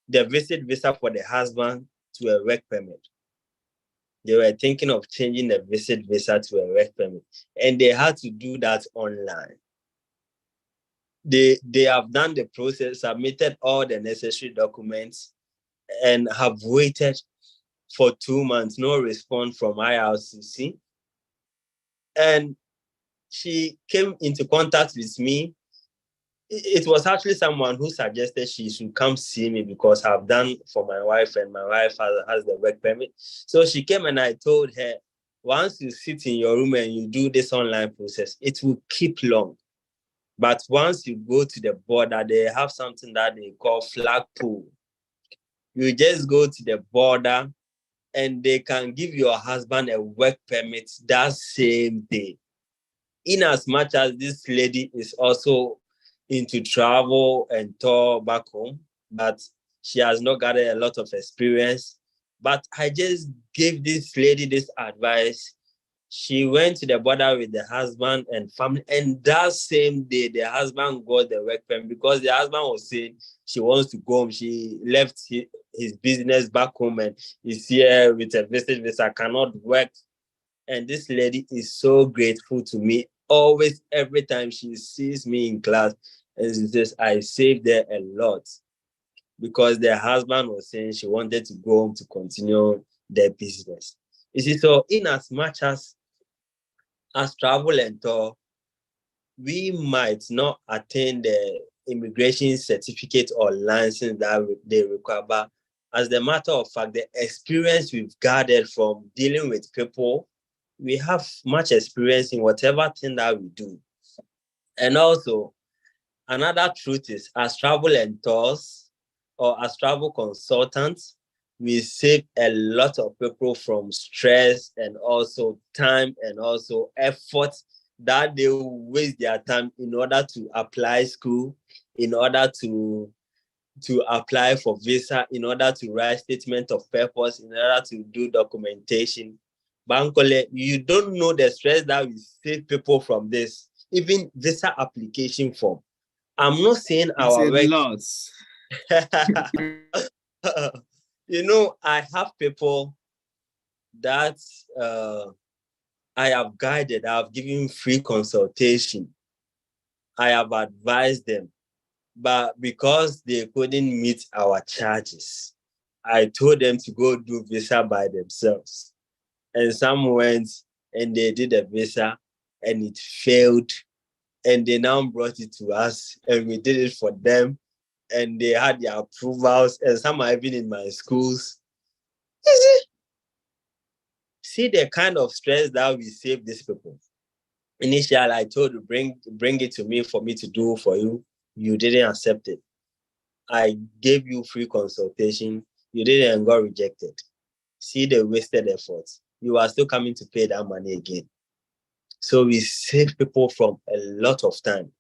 visit visa for the husband to a work permit. They were thinking of changing the visit visa to a work permit, and they had to do that online. They have done the process, submitted all the necessary documents, and have waited for 2 months, no response from IRCC. And she came into contact with me. It was actually someone who suggested she should come see me because I've done for my wife, and my wife has the work permit. So she came, and I told her, once you sit in your room and you do this online process, it will keep long. But once you go to the border, they have something that they call flagpole. You just go to the border and they can give your husband a work permit that same day. In as much as this lady is also into travel and tour back home, but she has not gathered a lot of experience. But I just gave this lady this advice. She went to the border with the husband and family, and that same day, the husband got the work permit because the husband was saying she wants to go home. She left his business back home and is here with a visit visa, cannot work. And this lady is so grateful to me. Always, every time she sees me in class, and she says, I saved her a lot because the husband was saying she wanted to go home to continue their business. You see, so in as much as travel and tour, we might not attain the immigration certificate or license that they require, but as a matter of fact, the experience we've gathered from dealing with people, we have much experience in whatever thing that we do. And also, another truth is, as travel and tours or as travel consultants, we save a lot of people from stress and also time and also effort that they will waste their time in order to apply school, in order to apply for visa, in order to write statement of purpose, in order to do documentation. Bankole, you don't know the stress that we save people from this, even visa application form. I'm not saying It's our a work. lot. I have people that I have guided, I have given free consultation. I have advised them, but because they couldn't meet our charges, I told them to go do visa by themselves. And some went and they did a visa and it failed. And they now brought it to us and we did it for them. And they had their approvals, and some are even in my schools. See the kind of stress that we save these people. Initially, I told you, bring it to me for me to do for you. You didn't accept it. I gave you free consultation. You didn't and got rejected. See the wasted efforts. You are still coming to pay that money again. So we save people from a lot of time.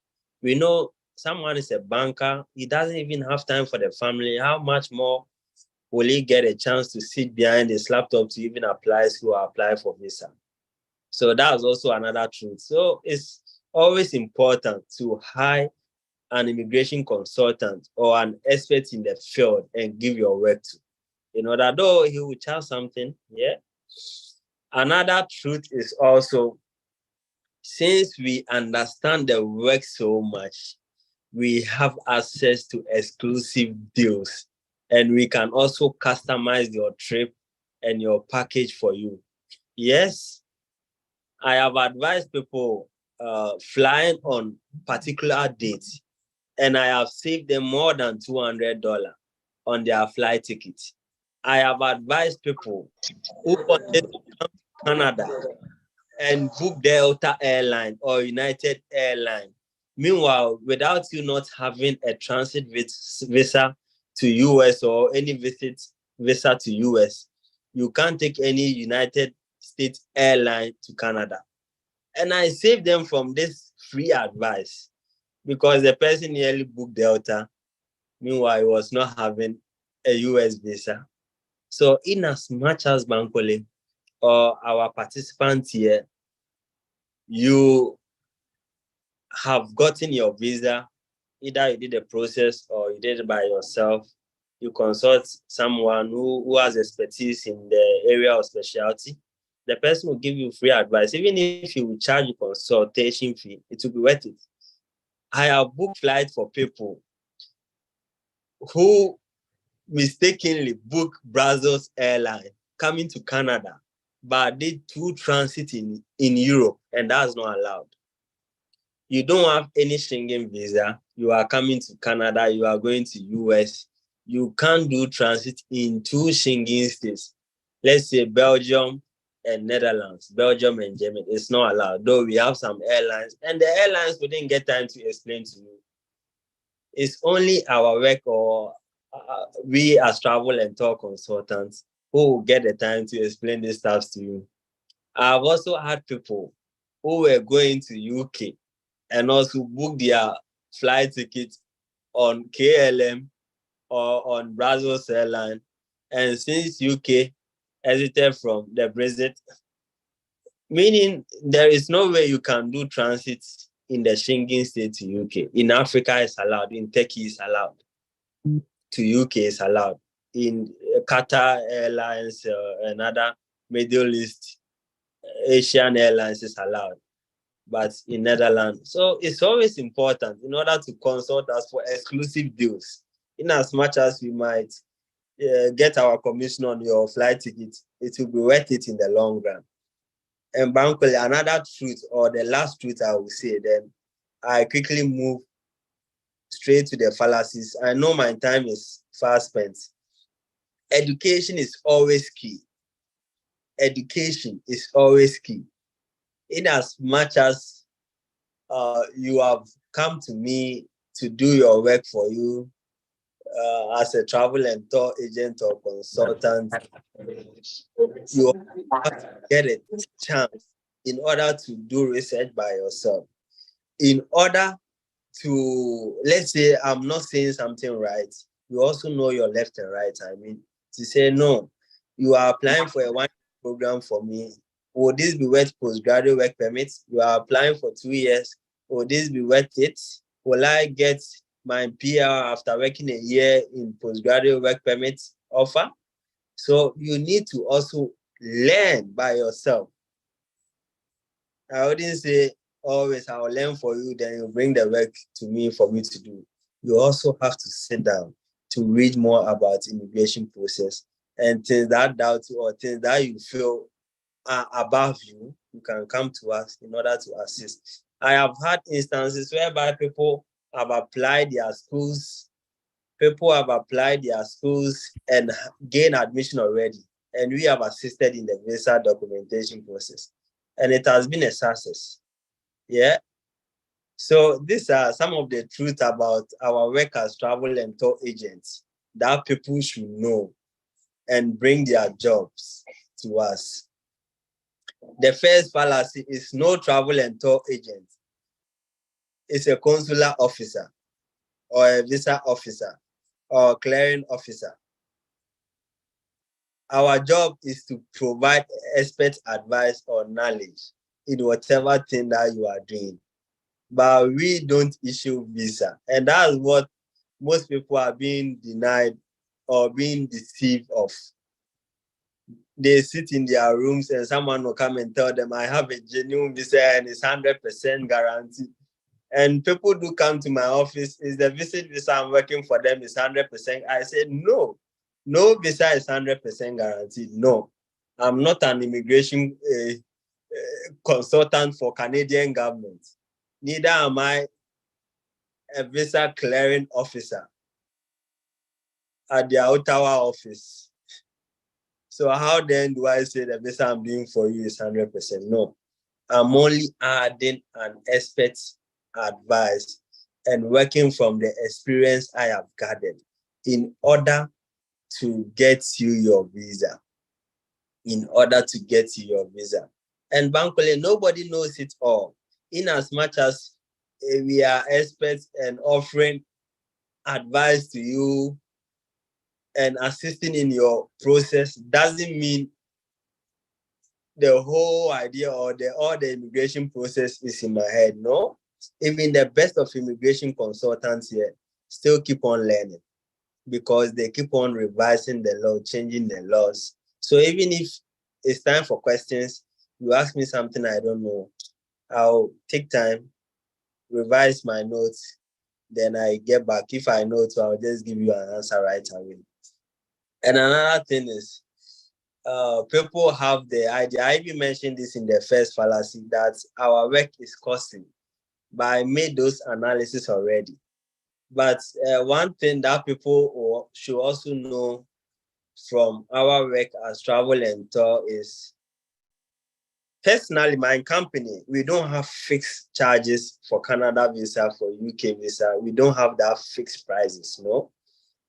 We know someone is a banker. He doesn't even have time for the family. How much more will he get a chance to sit behind his laptop to even apply school or apply for visa? So that's also another truth. So it's always important to hire an immigration consultant or an expert in the field and give your work to. in order, though he will charge something. Yeah. Another truth is also, since we understand the work so much, we have access to exclusive deals, and we can also customize your trip and your package for you. Yes, I have advised people flying on particular dates, and I have saved them more than $200 on their flight ticket. I have advised people who wanted to come to Canada and book Delta Airline or United Airline. Meanwhile, without you not having a transit visa to US or any visa to US, you can't take any United States airline to Canada. And I saved them from this free advice because the person nearly booked Delta. Meanwhile, he was not having a US visa. So in as much as Bankole or our participants here, you have gotten your visa, either you did the process or you did it by yourself, you consult someone who has expertise in the area of specialty, the person will give you free advice. Even if you will charge a consultation fee, it will be worth it. I have booked flights for people who mistakenly booked Brussels Airline coming to Canada, but did 2 transit in Europe, and that's not allowed. You don't have any Schengen visa, you are coming to Canada, you are going to US, you can't do transit in 2 Schengen states. Let's say Belgium and Netherlands, Belgium and Germany. It's not allowed, though we have some airlines, and the airlines wouldn't get time to explain to you. It's only our work or we as travel and tour consultants who will get the time to explain this stuff to you. I've also had people who were going to UK and also book their flight tickets on KLM or on Brussels Airline. And since UK exited from the Brexit, meaning there is no way you can do transit in the Schengen state to UK. In Africa, it's allowed. In Turkey, it's allowed. To UK, it's allowed. In Qatar Airlines and other Middle East Asian airlines, is allowed. But in Netherlands. So it's always important in order to consult us for exclusive deals. In as much as we might get our commission on your flight ticket, it will be worth it in the long run. And Bankole, another truth, or the last truth I will say, then I quickly move straight to the fallacies. I know my time is fast spent. Education is always key. Education is always key. In as much as you have come to me to do your work for you as a travel and tour agent or consultant, you have to get a chance in order to do research by yourself. In order to, let's say, I'm not saying something right, you also know your left and right. I mean, to say, no, you are applying for a 1 program for me. Will this be worth postgraduate work permits? You are applying for 2 years. Will this be worth it? Will I get my PR after working a year in postgraduate work permits offer? So you need to also learn by yourself. I wouldn't say always I'll learn for you, then you bring the work to me for me to do. You also have to sit down to read more about immigration process and things that doubt you or things that you feel are above you. You can come to us in order to assist. I have had instances whereby people have applied their schools, and gained admission already, and we have assisted in the visa documentation process, and it has been a success. Yeah. So these are some of the truth about our work as travel and tour agents that people should know and bring their jobs to us. The first fallacy is no travel and tour agent is a consular officer or a visa officer or a clearing officer. Our job is to provide expert advice or knowledge in whatever thing that you are doing. But we don't issue visa. And that's what most people are being denied or being deceived of. They sit in their rooms and someone will come and tell them, I have a genuine visa and it's 100% guaranteed. And people do come to my office, is the visit visa I'm working for them is 100%. I said, no visa is 100% guaranteed. No, I'm not an immigration consultant for Canadian government. Neither am I a visa clearing officer at the Ottawa office. So how then do I say the visa I'm doing for you is 100%? No, I'm only adding an expert's advice and working from the experience I have gathered in order to get you your visa. And Bankole, nobody knows it all. In as much as we are experts and offering advice to you and assisting in your process, doesn't mean the whole idea or all the immigration process is in my head. No, even the best of immigration consultants here still keep on learning because they keep on revising the law, changing the laws. So even if it's time for questions, you ask me something I don't know, I'll take time, revise my notes, then I get back. If I know it, I'll just give you an answer right away. And another thing is, people have the idea, I even mentioned this in the first fallacy, that our work is costly. But I made those analysis already. But one thing that people should also know from our work as travel and tour is, personally, my company, we don't have fixed charges for Canada visa, for UK visa. We don't have that fixed prices, no.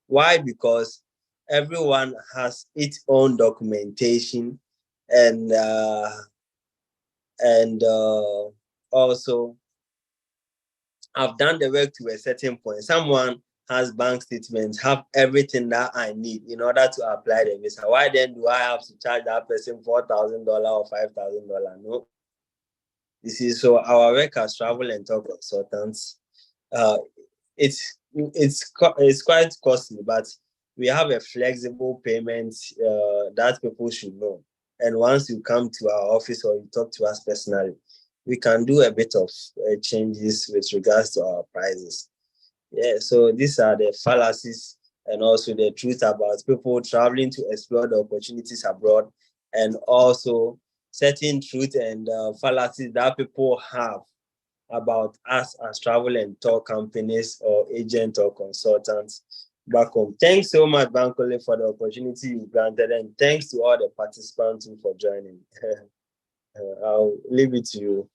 Why? Because everyone has its own documentation and also I've done the work to a certain point. Someone has bank statements, have everything that I need in order to apply the visa. Why then do I have to charge that person $4,000 or $5,000? No. You see, so our work as travel and tour consultants, it's quite costly, but we have a flexible payment that people should know. And once you come to our office or you talk to us personally, we can do a bit of changes with regards to our prices. Yeah, so these are the fallacies and also the truth about people traveling to explore the opportunities abroad, and also certain truth and fallacies that people have about us as travel and tour companies or agents or consultants back home. Thanks so much, Bankole, for the opportunity you granted, and thanks to all the participants for joining. I'll leave it to you.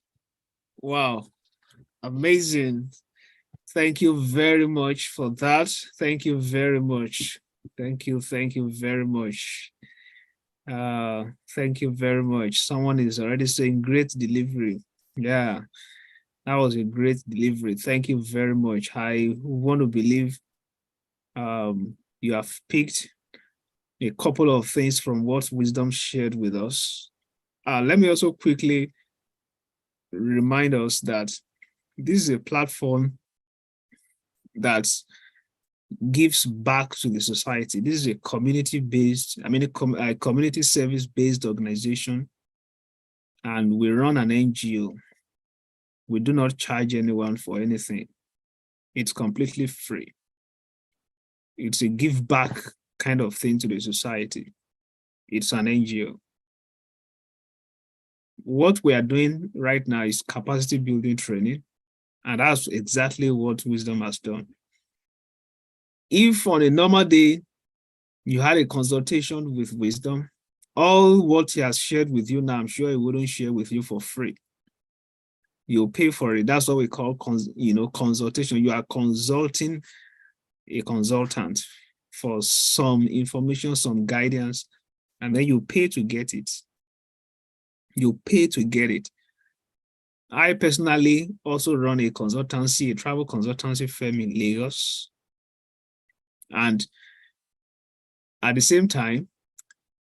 Wow, amazing. Thank you very much for that. Thank you very much. Thank you very much. Thank you very much. Someone is already saying great delivery. Yeah, that was a great delivery. Thank you very much. I want to believe you have picked a couple of things from what Wisdom shared with us. Let me also quickly remind us that this is a platform that gives back to the society. This is a community-based, a community service-based organization, and we run an NGO. We do not charge anyone for anything. It's completely free. It's a give back kind of thing to the society. It's an NGO. What we are doing right now is capacity building training, and that's exactly what Wisdom has done. If on a normal day, you had a consultation with Wisdom, all what he has shared with you now, I'm sure he wouldn't share with you for free. You'll pay for it. That's what we call consultation. You are consulting a consultant for some information, some guidance, and then you pay to get it. You pay to get it. I personally also run a consultancy, a travel consultancy firm in Lagos. And at the same time,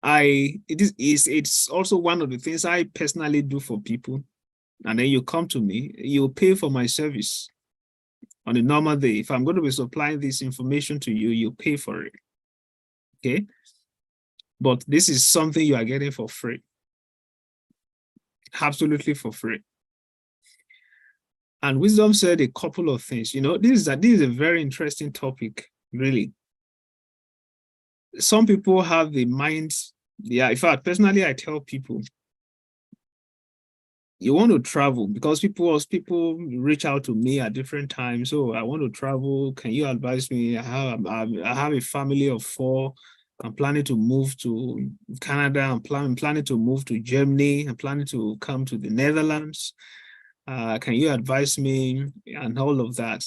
it's also one of the things I personally do for people. And then you come to me, you pay for my service on a normal day. If I'm going to be supplying this information to you, you pay for it. Okay. But this is something you are getting for free. Absolutely for free. And wisdom said a couple of things. This is a very interesting topic, really. Some people have the mind. Yeah, in fact, personally, I tell people, you want to travel, because people reach out to me at different times. So I want to travel. Can you advise me? I have a family of 4. I'm planning to move to Canada. I'm planning to move to Germany. I'm planning to come to the Netherlands. Can you advise me? And all of that.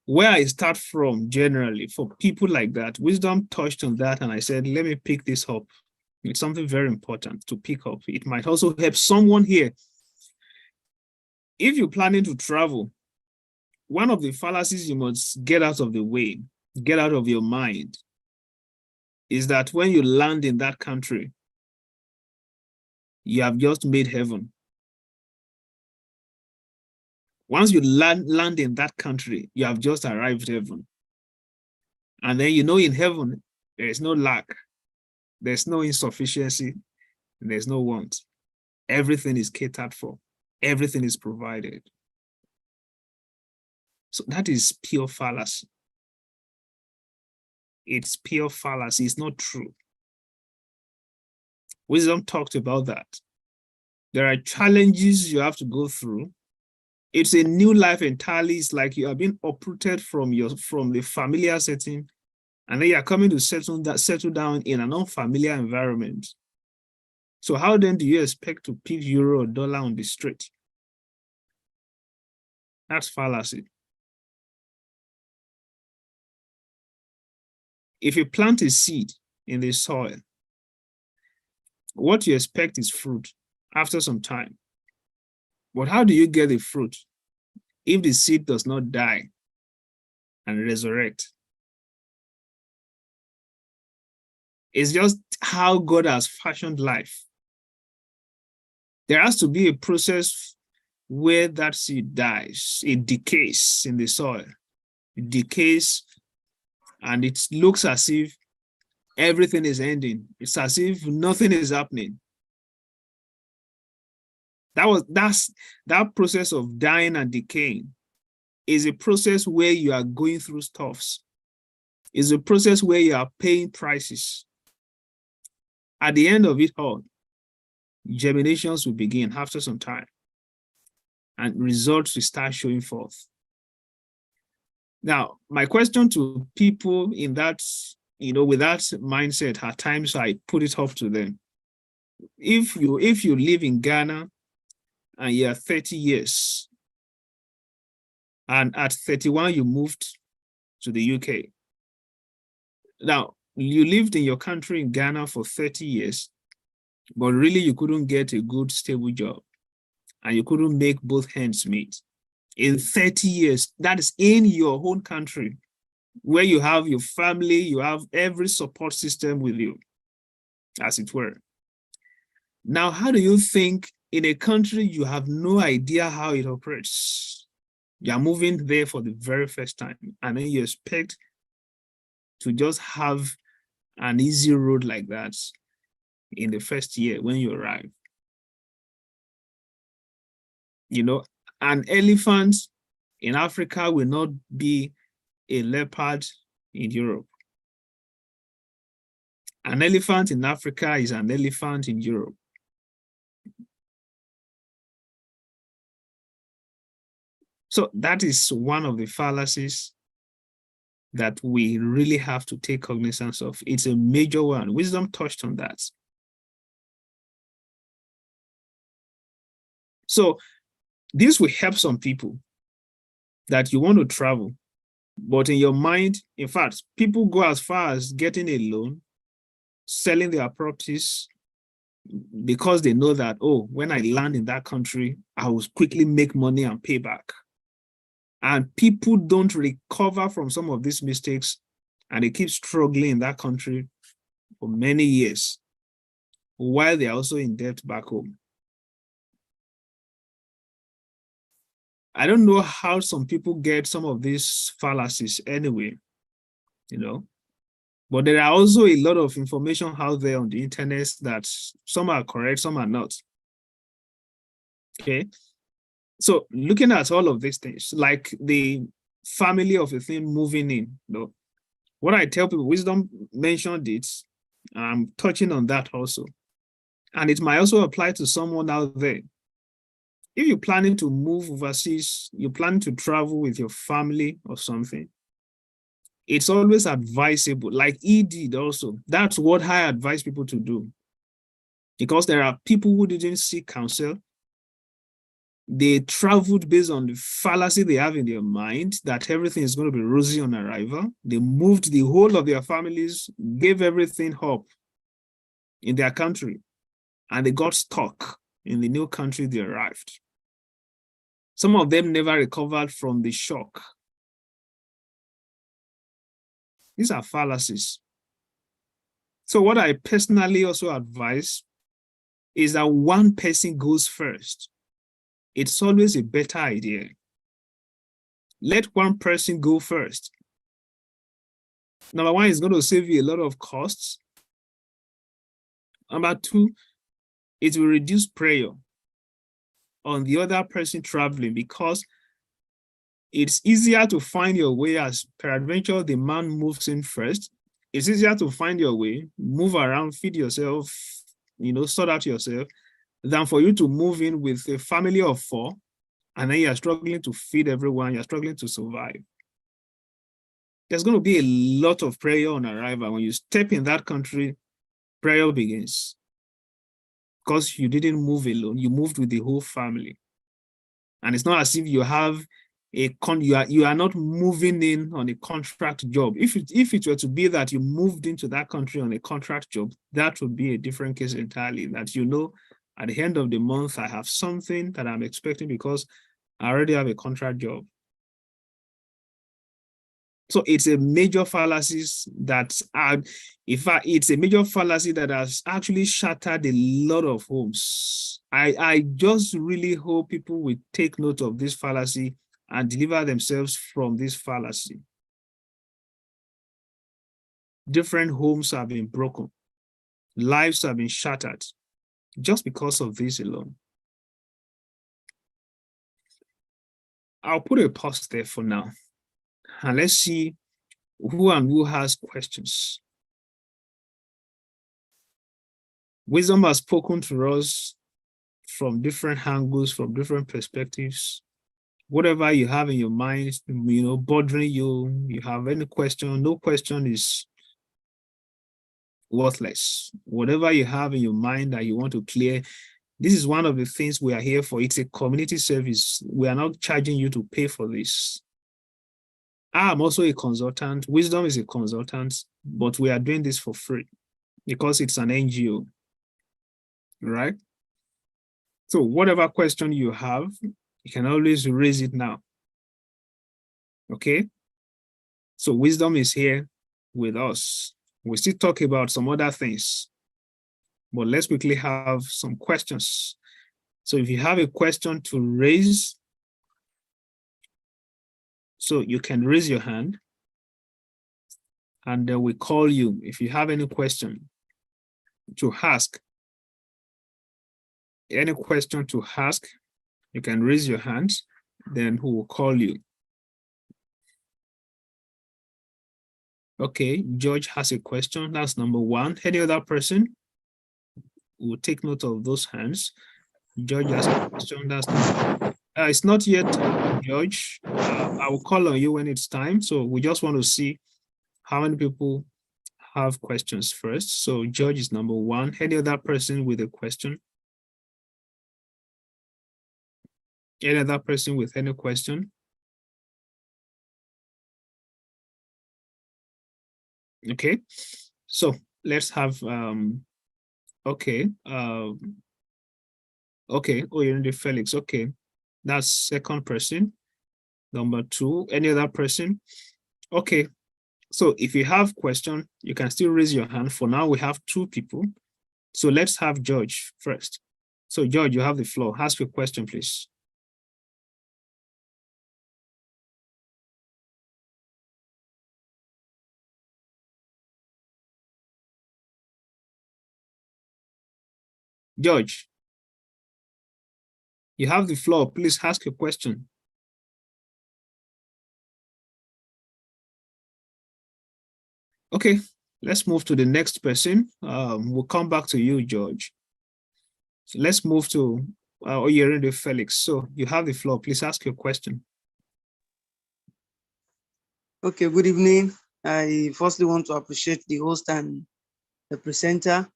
Where I start from generally for people like that, wisdom touched on that, and I said, let me pick this up. It's something very important to pick up. It might also help someone here. If you're planning to travel, one of the fallacies you must get out of the way, get out of your mind, is that when you land in that country, you have just made heaven. Once you land in that country, you have just arrived heaven. And then in heaven, there is no lack, there's no insufficiency, there's no want. Everything is catered for. Everything is provided. So that is pure fallacy. It's pure fallacy. It's not true. Wisdom talked about that. There are challenges you have to go through. It's a new life entirely. It's like you have been uprooted from the familiar setting, and then you're coming to settle down in an unfamiliar environment. So how then do you expect to pick euro or dollar on the street? That's fallacy. If you plant a seed in the soil, what you expect is fruit after some time. But how do you get the fruit if the seed does not die and resurrect? It's just how God has fashioned life. There has to be a process where that seed dies. It decays in the soil. It decays, and it looks as if everything is ending. It's as if nothing is happening. That process of dying and decaying is a process where you are going through stuffs. It's a process where you are paying prices. At the end of it all, germinations will begin after some time, and results will start showing forth. Now, my question to people in that, with that mindset, at times I put it up to them. If you live in Ghana and you're 30 years, and at 31 you moved to the UK. Now, you lived in your country in Ghana for 30 years, but really you couldn't get a good, stable job, and you couldn't make both ends meet. In 30 years, that is in your own country, where you have your family, you have every support system with you, as it were. Now, how do you think in a country you have no idea how it operates? You're moving there for the very first time, and then you expect to just have an easy road like that in the first year when you arrive? An elephant in Africa will not be a leopard in Europe. An elephant in Africa is an elephant in Europe. So that is one of the fallacies that we really have to take cognizance of. It's a major one. Wisdom touched on that. So this will help some people that you want to travel, but in your mind, in fact, people go as far as getting a loan, selling their properties, because they know that, oh, when I land in that country, I will quickly make money and pay back. And people don't recover from some of these mistakes, and they keep struggling in that country for many years, while they're also in debt back home. I don't know how some people get some of these fallacies anyway, But there are also a lot of information out there on the internet that some are correct, some are not. Okay. So looking at all of these things, like the family of a thing moving in, what I tell people, wisdom mentioned it, I'm touching on that also. And it might also apply to someone out there. If you're planning to move overseas, you're planning to travel with your family or something, it's always advisable, like he did also. That's what I advise people to do. Because there are people who didn't seek counsel. They traveled based on the fallacy they have in their mind that everything is going to be rosy on arrival. They moved the whole of their families, gave everything up in their country, and they got stuck in the new country they arrived. Some of them never recovered from the shock. These are fallacies. So what I personally also advise is that one person goes first. It's always a better idea. Let one person go first. Number one, it's going to save you a lot of costs. Number two, it will reduce pressure on the other person traveling because it's easier to find your way as peradventure the man moves in first. It's easier to find your way, move around, feed yourself, sort out yourself, than for you to move in with a family of 4, and then you're struggling to feed everyone, you're struggling to survive. There's going to be a lot of pressure on arrival. When you step in that country, prayer begins. Because you didn't move alone, you moved with the whole family. And it's not as if you have you are not moving in on a contract job. If it were to be that you moved into that country on a contract job, that would be a different case entirely. That at the end of the month, I have something that I'm expecting because I already have a contract job. So it's a major fallacy that it's a major fallacy that has actually shattered a lot of homes. I just really hope people will take note of this fallacy and deliver themselves from this fallacy. Different homes have been broken. Lives have been shattered just because of this alone. I'll put a pause there for now. And let's see who has questions. Wisdom has spoken to us from different angles, from different perspectives. Whatever you have in your mind, bothering you have any question, no question is worthless. Whatever you have in your mind that you want to clear, this is one of the things we are here for. It's a community service. We are not charging you to pay for this. I'm also a consultant. Wisdom is a consultant, but we are doing this for free because it's an NGO, right? So whatever question you have, you can always raise it now. Okay? So wisdom is here with us. We still talk about some other things, but let's quickly have some questions. So if you have a question to raise, so you can raise your hand and we call you. If you have any question to ask, you can raise your hand, then we will call you. Okay, George has a question. That's number one. Any other person? We'll take note of those hands. George has a question. That's number it's not yet, George. I will call on you when it's time. So we just want to see how many people have questions first. So George is number one. Any other person with a question? Any other person with any question? Okay, so let's have okay. Okay, oh, you're in the Felix. Okay, that's second person. Number two, any other person? Okay, so if you have question, you can still raise your hand. For now, we have 2 people. So let's have George first. So George, you have the floor. Ask your question, please. George, you have the floor. Please ask your question. Okay, let's move to the next person. We'll come back to you, George. So let's move to Oyerinde Felix. So you have the floor. Please ask your question. Okay, good evening. I firstly want to appreciate the host and the presenter,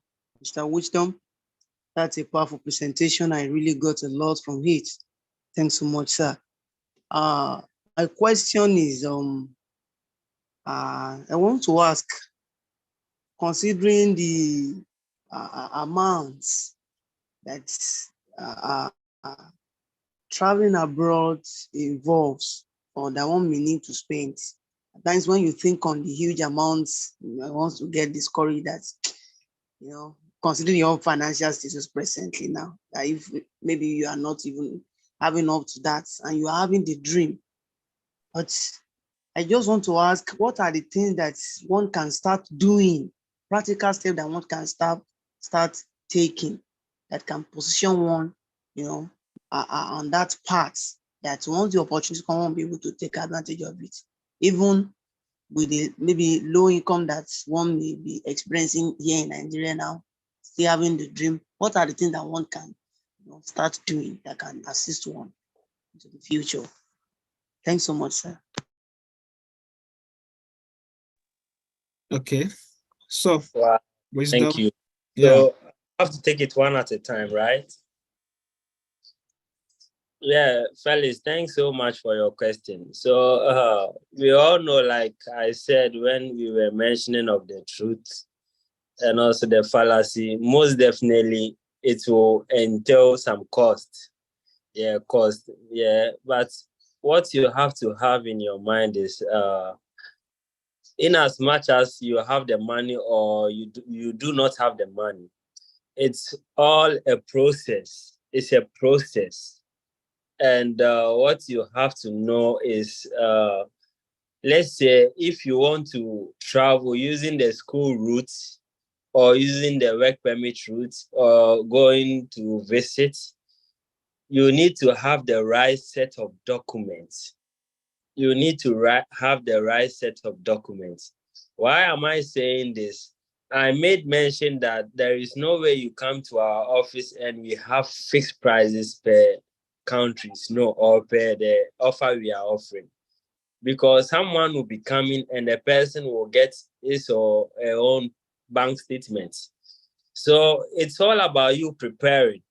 Mr. Wisdom. That's a powerful presentation. I really got a lot from it. Thanks so much, sir. My question is, I want to ask, considering the amounts that traveling abroad involves or that one may need to spend, at times when you think on the huge amounts, I want to get discouraged that, considering your financial status presently now, that if maybe you are not even having up to that and you are having the dream, but I just want to ask, what are the things that one can start doing, practical steps that one can start taking that can position one, on that path that once the opportunity come, one will be able to take advantage of it, even with the maybe low income that one may be experiencing here in Nigeria now, still having the dream. What are the things that one can start doing that can assist one into the future? Thanks so much, sir. Okay, so Wow, Wisdom. thank you. Yeah. So I have to take it one at a time, right? Yeah, Felix, thanks so much for your question. So we all know, like I said, when we were mentioning of the truth and also the fallacy, most definitely it will entail some cost. Yeah, cost. Yeah, but what you have to have in your mind is in as much as you have the money or you do not have the money, it's all a process. It's a process. And what you have to know is, let's say, if you want to travel using the school route or using the work permit route or going to visit, you need to have the right set of documents. You need to have the right set of documents. Why am I saying this? I made mention that there is no way you come to our office and we have fixed prices per countries, no, or per the offer we are offering. Because someone will be coming and the person will get his or her own bank statements. So it's all about you preparing.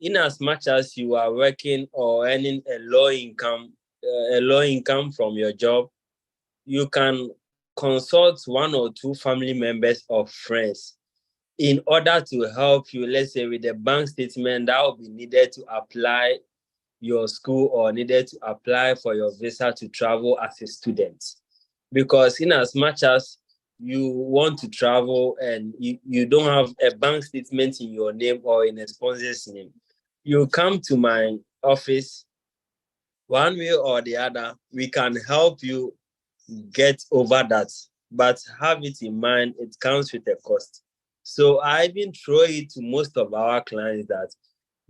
In as much as you are working or earning a low income from your job, you can consult one or two family members or friends in order to help you, let's say with the bank statement that will be needed to apply your school or needed to apply for your visa to travel as a student. Because in as much as you want to travel and you don't have a bank statement in your name or in a sponsor's name, you come to my office one way or the other, we can help you get over that. But have it in mind, it comes with a cost. So I even throw it to most of our clients that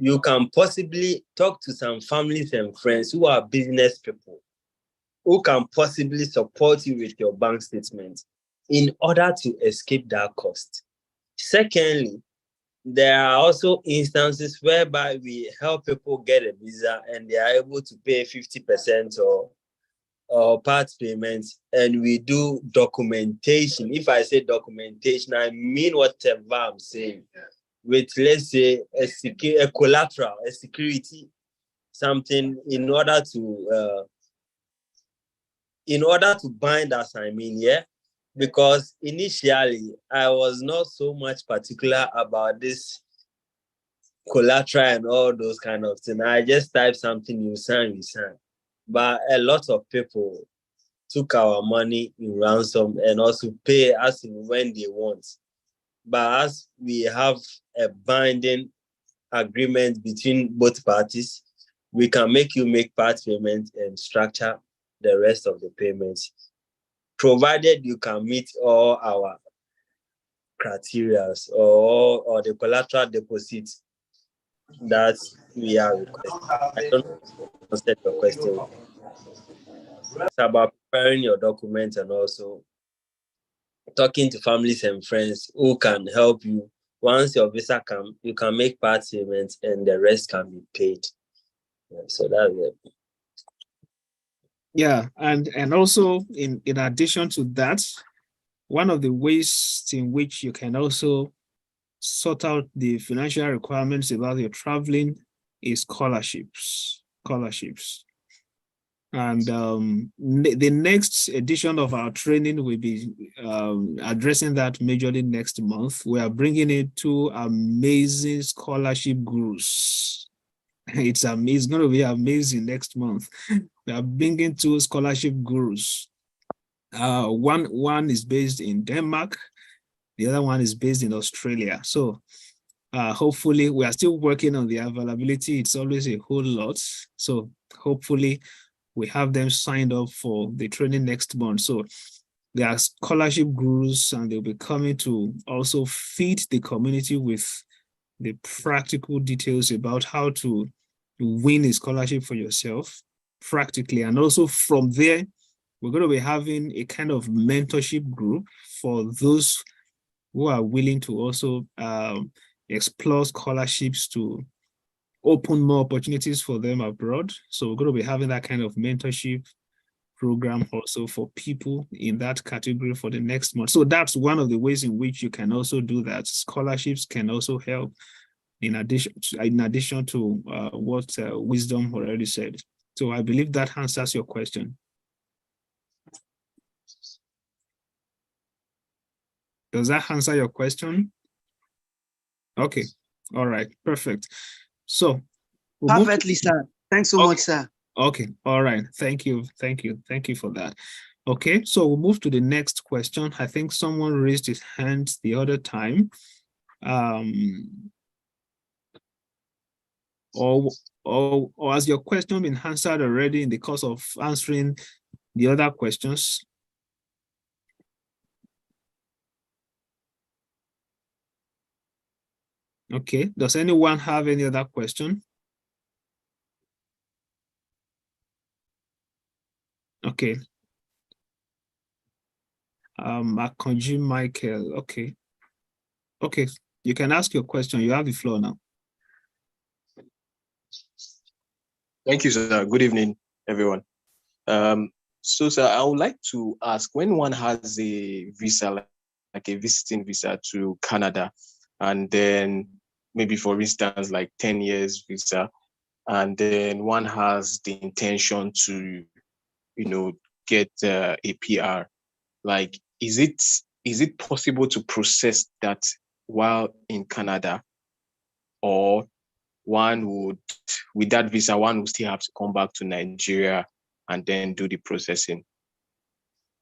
you can possibly talk to some families and friends who are business people who can possibly support you with your bank statement in order to escape that cost. Secondly, there are also instances whereby we help people get a visa and they are able to pay 50% or part payments, and we do documentation. If I say documentation, I mean whatever I'm saying. With, let's say, a collateral, a security, something in order to bind us, I mean, yeah. Because initially I was not so much particular about this collateral and all those kind of things. I just type something, you sign. But a lot of people took our money in ransom and also pay us when they want. But as we have a binding agreement between both parties, we can make you make part payment and structure the rest of the payments, provided you can meet all our criteria or the collateral deposit that we are requesting. I don't answer your question. It's about preparing your documents and also talking to families and friends who can help you. Once your visa comes, you can make part payments and the rest can be paid. Yeah, so that's it. Yeah, and also in addition to that, one of the ways in which you can also sort out the financial requirements about your traveling is scholarships. And the next edition of our training will be addressing that majorly next month. We are bringing in two amazing scholarship gurus. It's going to be amazing next month. We are bringing two scholarship gurus. One is based in Denmark. The other one is based in Australia. So hopefully, we are still working on the availability. It's always a whole lot. So hopefully, we have them signed up for the training next month. So they are scholarship gurus, and they'll be coming to also feed the community with the practical details about how to win a scholarship for yourself practically. And also from there, we're going to be having a kind of mentorship group for those who are willing to also explore scholarships to open more opportunities for them abroad. So we're going to be having that kind of mentorship program also for people in that category for the next month. So that's one of the ways in which you can also do that. Scholarships can also help in addition to what Wisdom already said. So I believe that answers your question. Does that answer your question? Okay. All right. Perfect. So perfectly, sir. Thanks so much, sir. Okay. All right. Thank you. Thank you for that. Okay. So we'll move to the next question. I think someone raised his hand the other time. Or has your question been answered already in the course of answering the other questions? Okay. Does anyone have any other question? Okay. Akonji Michael. Okay. Okay. You can ask your question. You have the floor now. Thank you, sir. Good evening, everyone. So, sir, I would like to ask, when one has a visa, like a visiting visa to Canada, and then maybe, for instance, like 10 years visa, and then one has the intention to, get a PR, like, is it possible to process that while in Canada, or with that visa, one would still have to come back to Nigeria and then do the processing?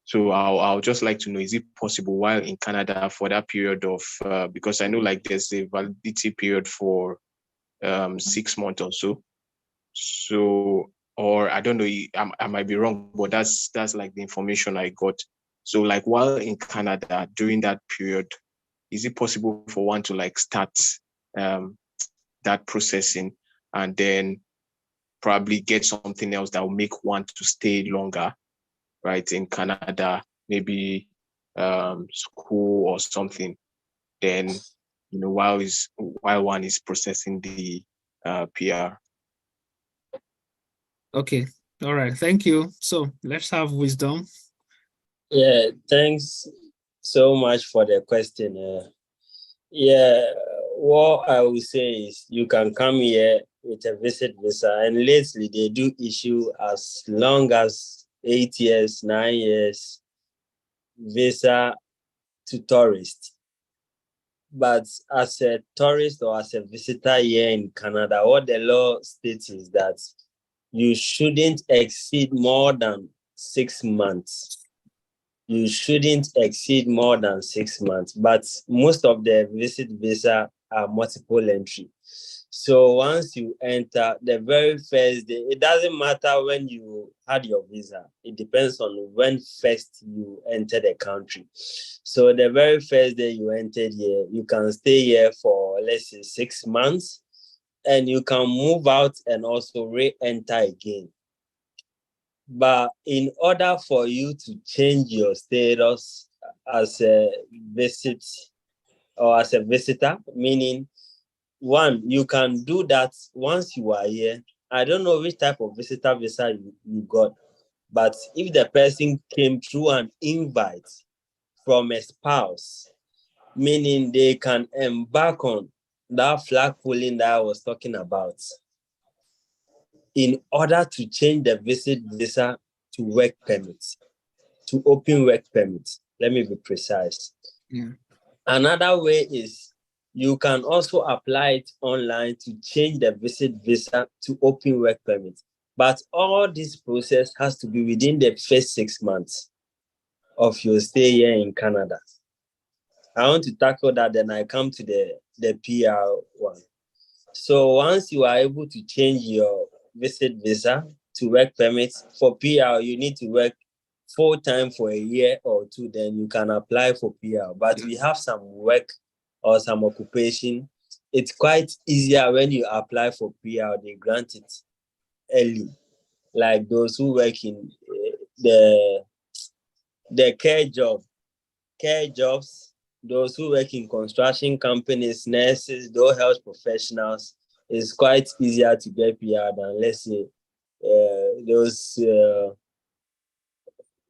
So I'll just like to know, is it possible while in Canada for that period of, because I know like there's a validity period for 6 months or so. So, or I don't know, I might be wrong, but that's like the information I got. So like while in Canada during that period, is it possible for one to like start that processing and then probably get something else that will make one to stay longer, right, in Canada, maybe school or something, then while one is processing the PR? Okay. All right. Thank you. So let's have Wisdom. Yeah, thanks so much for the question. Yeah, what I will say is you can come here with a visit visa, and lately they do issue as long as 8 years, 9 years visa to tourists. But as a tourist or as a visitor here in Canada, what the law states is that you shouldn't exceed more than 6 months. You shouldn't exceed more than 6 months, but most of the visit visa are multiple entry. So once you enter, the very first day, it doesn't matter when you had your visa. It depends on when first you enter the country. So the very first day you entered here, you can stay here for, let's say, 6 months. and you can move out and also re-enter again. But in order for you to change your status as a visit or as a visitor, meaning one, you can do that once you are here. I don't know which type of visitor visa you got, but if the person came through an invite from a spouse, meaning they can embark on that flag pulling that I was talking about in order to change the visit visa to work permit, to open work permit. Let me be precise. Yeah. Another way is you can also apply it online to change the visit visa to open work permit. But all this process has to be within the first 6 months of your stay here in Canada. I want to tackle that, then I come to the PR one. So once you are able to change your visit visa to work permit, for PR, you need to work full time for a year or two, then you can apply for PR. But we have some work or some occupation. It's quite easier when you apply for PR, they grant it early. Like those who work in the care jobs, those who work in construction companies, nurses, those health professionals, it's quite easier to get PR than, let's say, those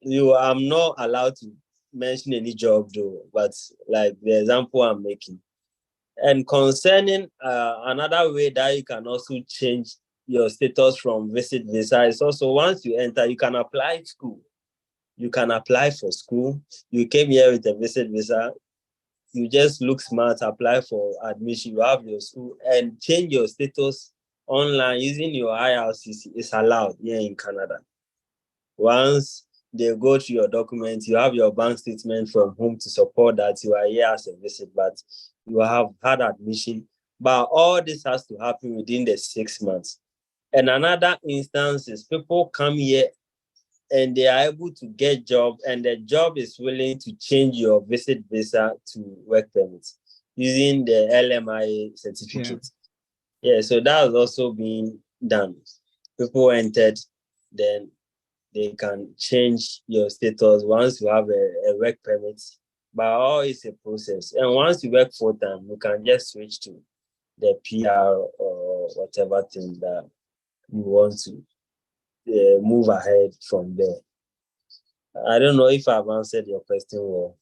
I'm not allowed to mention any job though, but like the example I'm making. And concerning another way that you can also change your status from visit visa is also once you enter, you can apply school. You can apply for school. You came here with a visit visa. You just look smart, apply for admission. You have your school and change your status online using your IRCC. It's allowed here in Canada. Once they go through your documents, you have your bank statement from home to support that you are here as a visit, but you have had admission. But all this has to happen within the 6 months. And another instance is people come here and they are able to get job, and the job is willing to change your visit visa to work permit using the LMI certificate. Yeah, so that has also been done. People entered, then they can change your status once you have a work permit. But all is a process. And once you work full time, you can just switch to the PR or whatever thing that you want to move ahead from there. I don't know if I've answered your question well.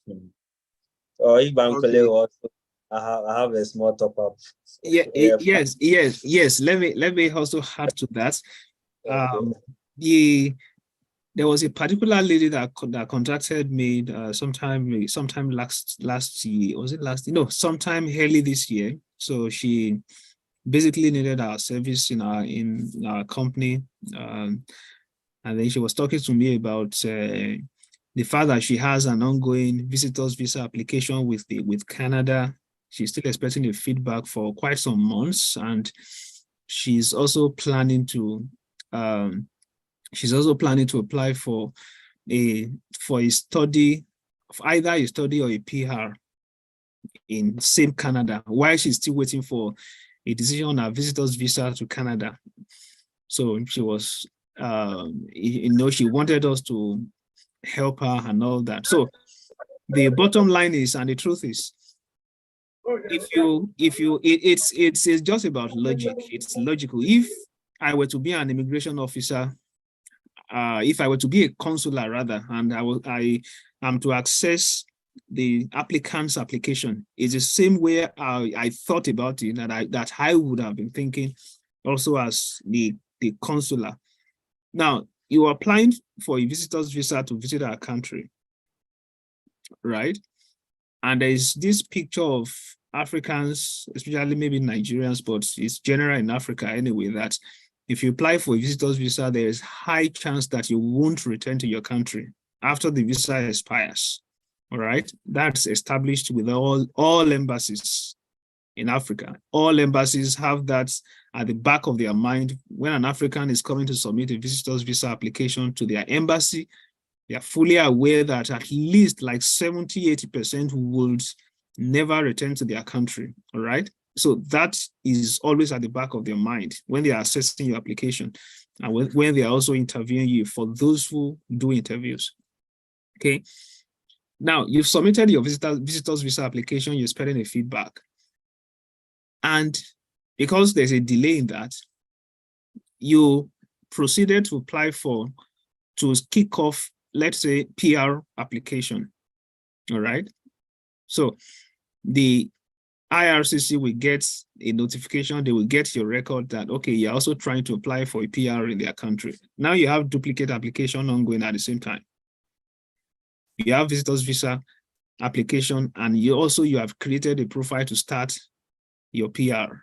Or if Bankole also, I have a small top up. Yes. Let me also add to that. There was a particular lady that contacted me sometime last year. Was it last year? No, sometime early this year. So she basically needed our service in our company, and then she was talking to me about the fact that she has an ongoing visitors visa application with Canada. She's still expecting a feedback for quite some months, and she's also planning to apply for a study, either a study or a PR in same Canada, while she's still waiting for a decision on her visitors visa to Canada. So she was, she wanted us to help her and all that. So the bottom line is, and the truth is, it's just about logic. It's logical. If I were to be an immigration officer, if I were to be a consular rather, and I am to access the applicant's application, it's the same way I thought about it, that I would have been thinking also as the consular. Now, you are applying for a visitor's visa to visit our country, right? And there's this picture of Africans, especially maybe Nigerians, but it's general in Africa anyway, that if you apply for a visitor's visa, there is high chance that you won't return to your country after the visa expires. All right, that's established with all embassies in Africa. All embassies have that at the back of their mind. When an African is coming to submit a visitor's visa application to their embassy, they are fully aware that at least like 70–80% would never return to their country. All right. So that is always at the back of their mind when they are assessing your application and when they are also interviewing you for those who do interviews. Okay. Now, you've submitted your visitor's visa application, you're expecting a feedback. And because there's a delay in that, you proceeded to apply to kick off, let's say, PR application. All right. So the IRCC will get a notification, they will get your record that, okay, you're also trying to apply for a PR in their country. Now you have duplicate application ongoing at the same time. You have visitor's visa application, and you have created a profile to start your PR.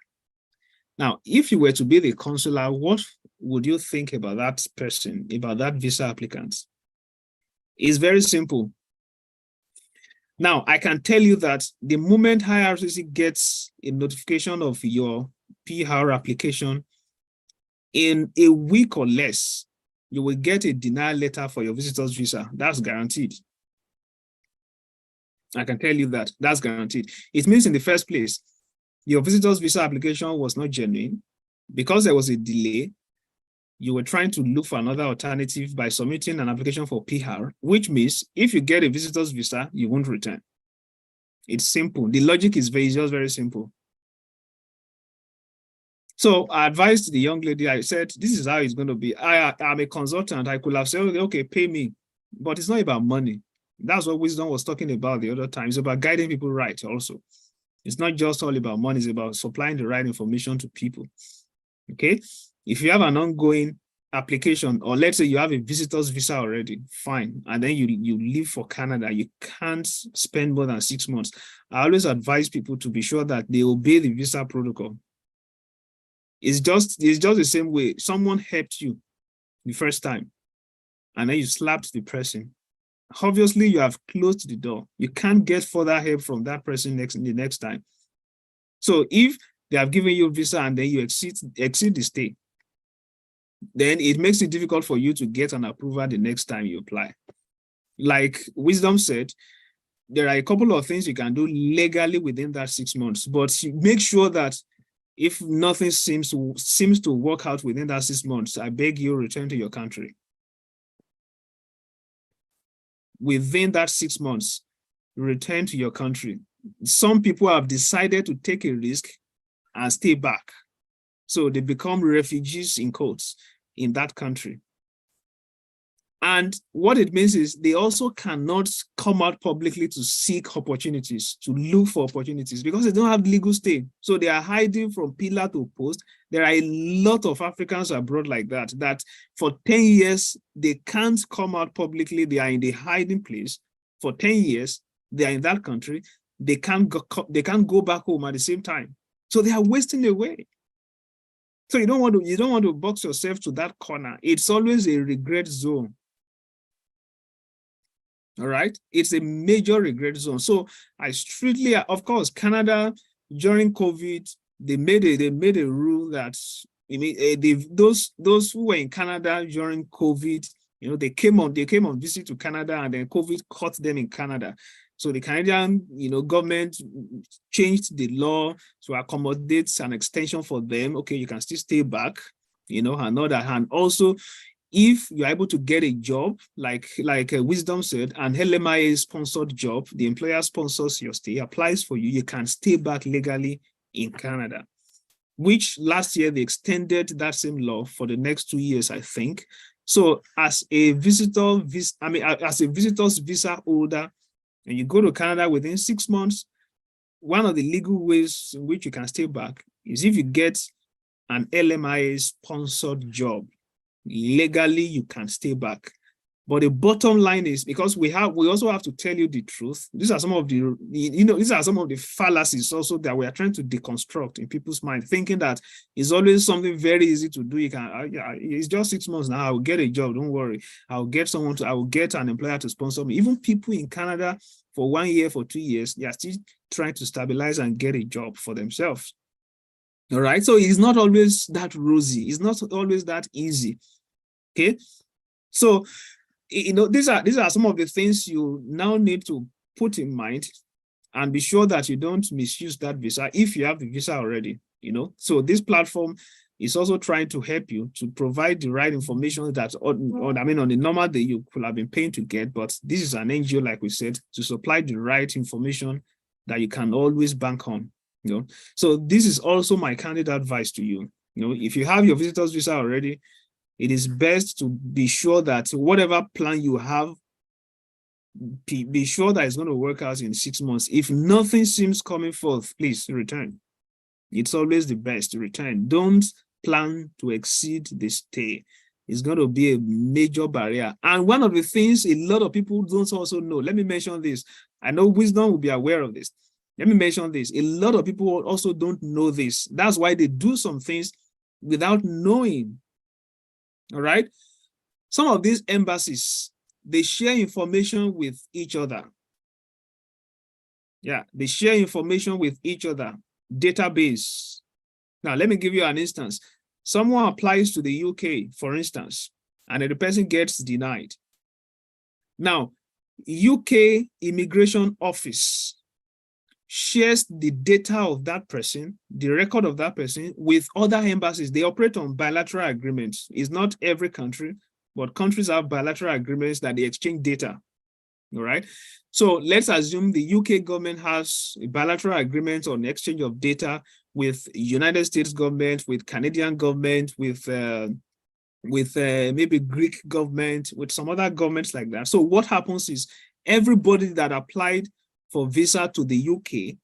Now, if you were to be the consular, what would you think about that person, about that visa applicant? It's very simple. Now, I can tell you that the moment IRCC gets a notification of your PR application, in a week or less, you will get a denial letter for your visitor's visa. That's guaranteed. I can tell you that. That's guaranteed. It means in the first place, your visitor's visa application was not genuine. Because there was a delay, you were trying to look for another alternative by submitting an application for PR, which means if you get a visitor's visa, you won't return. It's simple. The logic is just very simple. So I advised the young lady, I said, this is how it's going to be. I'm a consultant. I could have said, okay, pay me. But it's not about money. That's what Wisdom was talking about the other time. It's about guiding people right also. It's not just all about money. It's about supplying the right information to people. Okay? If you have an ongoing application, or let's say you have a visitor's visa already, fine. And then you leave for Canada, you can't spend more than 6 months. I always advise people to be sure that they obey the visa protocol. It's just the same way. Someone helped you the first time, and then you slapped the person. Obviously, you have closed the door. You can't get further help from that person the next time. So if they have given you a visa and then you exceed the stay, then it makes it difficult for you to get an approval the next time you apply. Like Wisdom said, there are a couple of things you can do legally within that 6 months, but make sure that if nothing seems to work out within that 6 months, I beg you, return to your country. Within that 6 months, return to your country. Some people have decided to take a risk and stay back. So they become refugees, in quotes, in that country. And what it means is they also cannot come out publicly to seek opportunities, to look for opportunities, because they don't have legal stay. So they are hiding from pillar to post. There are a lot of Africans abroad like that for 10 years, they can't come out publicly. They are in the hiding place. For 10 years, they are in that country. They can't go back home at the same time. So they are wasting away. So you don't want to box yourself to that corner. It's always a regret zone. All right, it's a major regret zone. So I strictly, of course, Canada during COVID, they made a rule that those who were in Canada during COVID, they came on visit to Canada, and then COVID caught them in Canada. So the Canadian, government changed the law to accommodate an extension for them. Okay, you can still stay back, another hand. Also, if you're able to get a job, like Wisdom said, an LMIA sponsored job, the employer sponsors your stay, applies for you, you can stay back legally in Canada, which last year they extended that same law for the next 2 years, I think. So as a visitor's visa holder, and you go to Canada within 6 months, one of the legal ways in which you can stay back is if you get an LMIA sponsored job. Legally, you can stay back. But the bottom line is, because we also have to tell you the truth. These are some of the fallacies also that we are trying to deconstruct in people's mind, thinking that it's always something very easy to do. It's just 6 months now. I will get a job. Don't worry. I will get an employer to sponsor me. Even people in Canada for 1 year, for 2 years, they are still trying to stabilize and get a job for themselves. All right. So it's not always that rosy. It's not always that easy. Okay. So, these are some of the things you now need to put in mind and be sure that you don't misuse that visa if you have the visa already, So this platform is also trying to help you to provide the right information that, on a normal day, you could have been paying to get, but this is an NGO, like we said, to supply the right information that you can always bank on, So this is also my candid advice to you. If you have your visitor's visa already, it is best to be sure that whatever plan you have, be sure that it's going to work out in 6 months. If nothing seems coming forth, please return. It's always the best to return. Don't plan to exceed the stay. It's going to be a major barrier. And one of the things a lot of people don't also know, let me mention this. I know Wisdom will be aware of this. Let me mention this. A lot of people also don't know this. That's why they do some things without knowing. All right? Some of these embassies, they share information with each other. Yeah, they share information with each other. Database. Now, let me give you an instance. Someone applies to the UK, for instance, and the person gets denied. Now, UK Immigration Office shares the data of that person, the record of that person, with other embassies. They operate on bilateral agreements. It's not every country, but countries have bilateral agreements that they exchange data. All right. So let's assume the UK government has a bilateral agreement on exchange of data with United States government, with Canadian government, with maybe Greek government, with some other governments like that. So what happens is everybody that applied for visa to the UK,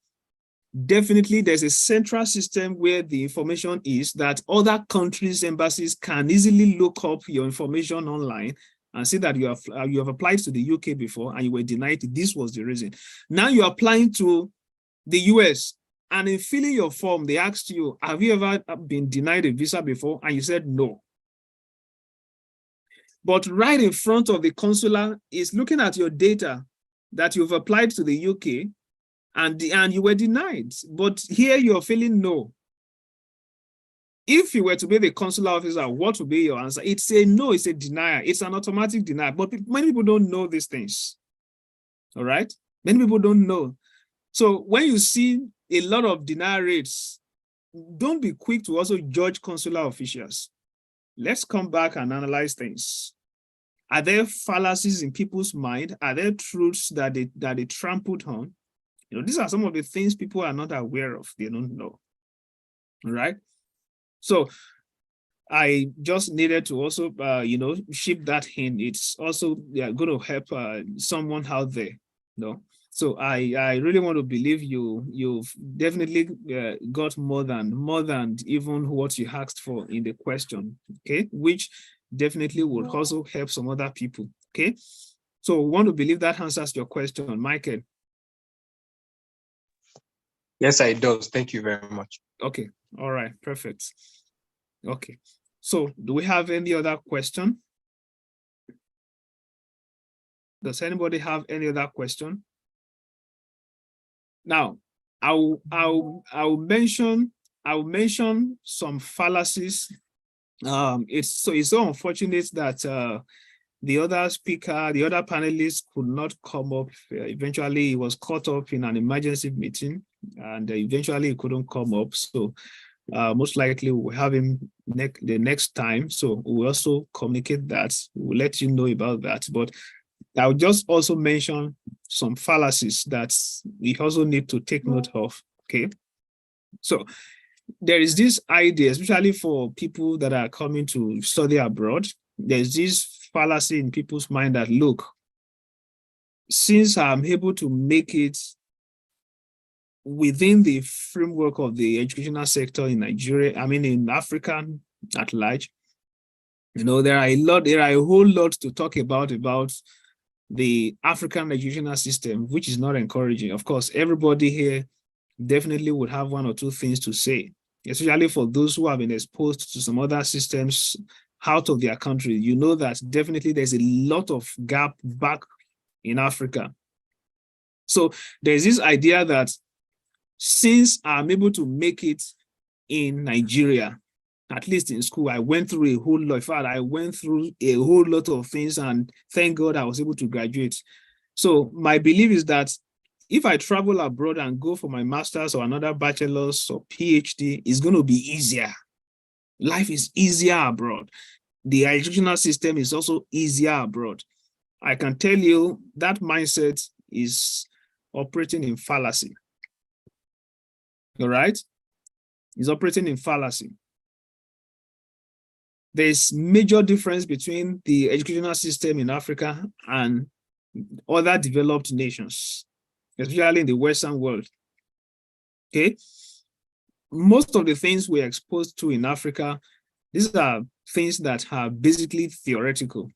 definitely there's a central system where the information is that other countries' embassies can easily look up your information online and see that you have applied to the UK before and you were denied. This was the reason. Now you're applying to the US, and in filling your form, they asked you, have you ever been denied a visa before? And you said no. But right in front of the consular is looking at your data that you've applied to the UK and you were denied. But here you're feeling no. If you were to be the consular officer, what would be your answer? It's a no, it's a denial. It's an automatic denial. But many people don't know these things. All right? Many people don't know. So when you see a lot of denial rates, don't be quick to also judge consular officials. Let's come back and analyze things. Are there fallacies in people's mind? Are there truths that they trampled on? These are some of the things people are not aware of. They don't know. All right? So I just needed to also, ship that in. It's also going to help someone out there. So I really want to believe you've definitely got more than even what you asked for in the question, okay? Which definitely would also help some other people, okay? So want to believe that answers your question, Michael. Yes, it does. Thank you very much. Okay, all right, perfect. Okay, so do we have any other question? Does anybody have any other question? Now, I'll mention some fallacies. It's so unfortunate that the other speaker, the other panelists could not come up. Eventually, he was caught up in an emergency meeting, and eventually he couldn't come up. So most likely we'll have him the next time. So we'll also communicate that. We'll let you know about that. But I'll just also mention some fallacies that we also need to take note of, okay? So there is this idea, especially for people that are coming to study abroad, there's this fallacy in people's mind that, look, since I'm able to make it within the framework of the educational sector in Nigeria, I mean in Africa at large, there are a whole lot to talk about the African educational system, which is not encouraging. Of course, everybody here definitely would have one or two things to say, especially for those who have been exposed to some other systems out of their country. You know that definitely there's a lot of gap back in Africa. So there's this idea that since I'm able to make it in Nigeria, at least in school, I went through a whole lot. In fact, I went through a whole lot of things, and thank God I was able to graduate. So my belief is that if I travel abroad and go for my master's or another bachelor's or PhD, it's going to be easier. Life is easier abroad. The educational system is also easier abroad. I can tell you that mindset is operating in fallacy. All right? It's operating in fallacy. There's major difference between the educational system in Africa and other developed nations, especially in the Western world. Okay? Most of the things we're exposed to in Africa, these are things that are basically theoretical.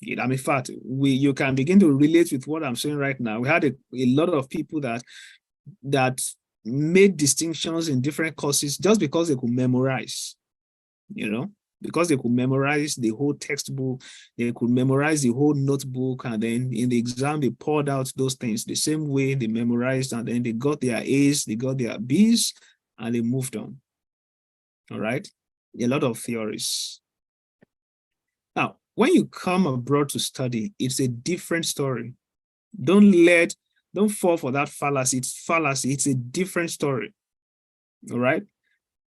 In fact, you can begin to relate with what I'm saying right now. We had a lot of people that made distinctions in different courses just because they could memorize, because they could memorize the whole textbook, they could memorize the whole notebook, and then in the exam, they poured out those things the same way they memorized, and then they got their A's, they got their B's, and they moved on. All right? A lot of theories. Now, when you come abroad to study, it's a different story. Don't fall for that fallacy. It's fallacy. It's a different story. All right?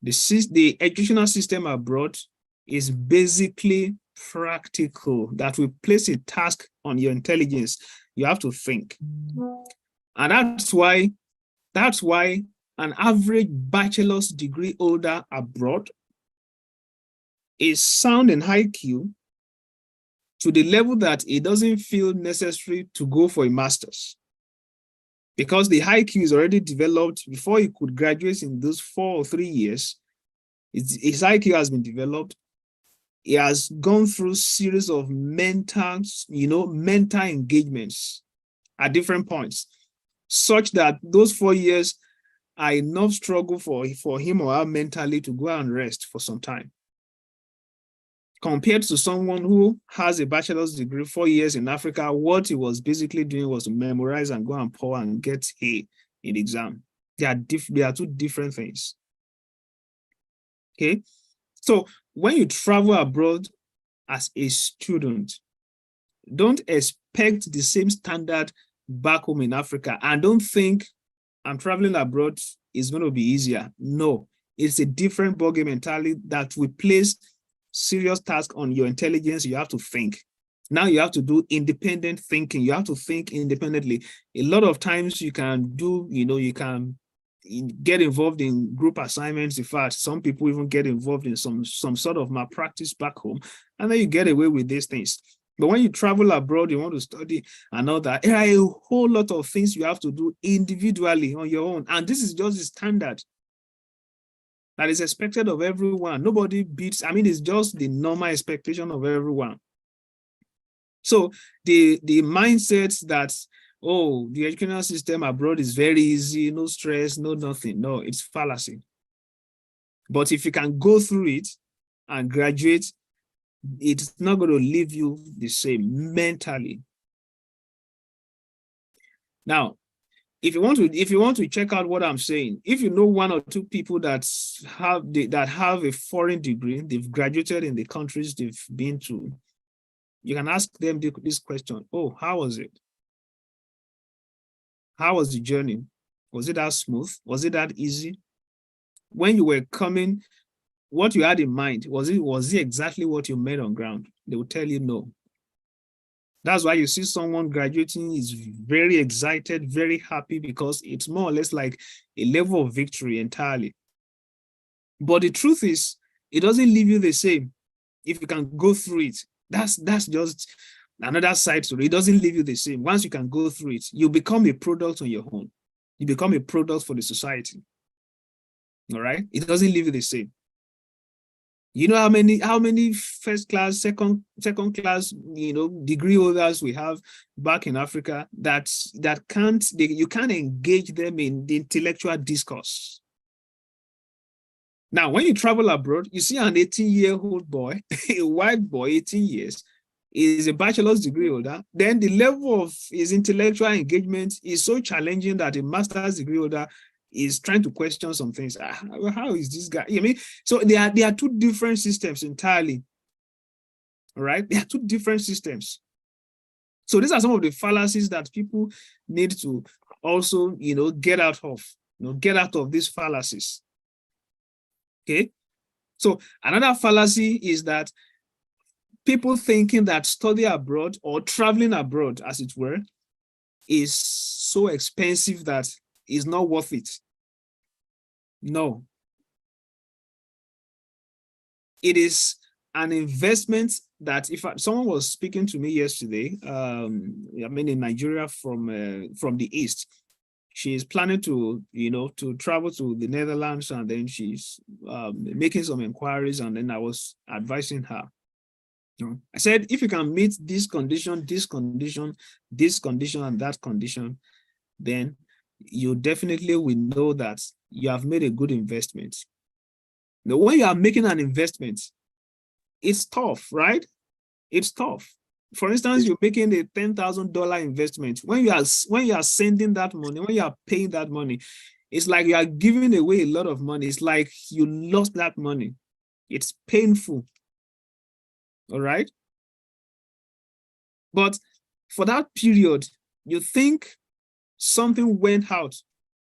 The educational system abroad is basically practical, that will place a task on your intelligence. You have to think. And that's why an average bachelor's degree holder abroad is sound in IQ to the level that it doesn't feel necessary to go for a master's, because the IQ is already developed before he could graduate in those 4 or 3 years. His IQ has been developed. He has gone through a series of mental engagements at different points, such that those 4 years are enough struggle for him or her mentally to go and rest for some time. Compared to someone who has a bachelor's degree, 4 years in Africa, what he was basically doing was to memorize and go and pour and get A in the exam. They are two different things. Okay, so when you travel abroad as a student, don't expect the same standard back home in Africa, and don't think I'm traveling abroad is going to be easier. No, it's a different ballgame entirely that will place serious task on your intelligence. You have to think. Now you have to do independent thinking. You have to think independently. A lot of times you can get involved in group assignments. In fact, some people even get involved in some sort of malpractice back home, and then you get away with these things. But when you travel abroad, you want to study and all that, there are a whole lot of things you have to do individually on your own. And this is just the standard that is expected of everyone. Nobody beats, it's just the normal expectation of everyone. So the mindset that, the educational system abroad is very easy, no stress, no nothing. No, it's fallacy. But if you can go through it and graduate, it's not going to leave you the same mentally. Now, if you want to check out what I'm saying, if you know 1 or 2 people that have a foreign degree, they've graduated in the countries they've been to, you can ask them this question: how was it? How was the journey? Was it that smooth? Was it that easy? When you were coming, what you had in mind, was it exactly what you made on ground? They will tell you no. That's why you see someone graduating is very excited, very happy, because it's more or less like a level of victory entirely. But the truth is, it doesn't leave you the same if you can go through it. That's just another side to it. It doesn't leave you the same. Once you can go through it, you become a product on your own. You become a product for the society. All right? It doesn't leave you the same. You know how many first class, second class, degree holders we have back in Africa that you can't engage them in the intellectual discourse. Now, when you travel abroad, you see an 18-year-old boy, a white boy, 18 years, is a bachelor's degree holder. Then the level of his intellectual engagement is so challenging that a master's degree holder is trying to question some things. How is this guy? So there are 2 different systems entirely. All right, there are 2 different systems. So these are some of the fallacies that people need to also, get out of these fallacies. Okay. So another fallacy is that people thinking that study abroad or traveling abroad, as it were, is so expensive that it's not worth it. No. It is an investment that if someone was speaking to me yesterday, in Nigeria from the East, she's planning to, to travel to the Netherlands, and then she's making some inquiries, and then I was advising her. I said, if you can meet this condition, this condition, this condition, and that condition, then you definitely will know that you have made a good investment. Now, when you are making an investment, it's tough, right? It's tough. For instance, you're making a $10,000 investment. When you are sending that money, when you are paying that money, it's like you are giving away a lot of money. It's like you lost that money. It's painful. All right. But for that period, you think something went out.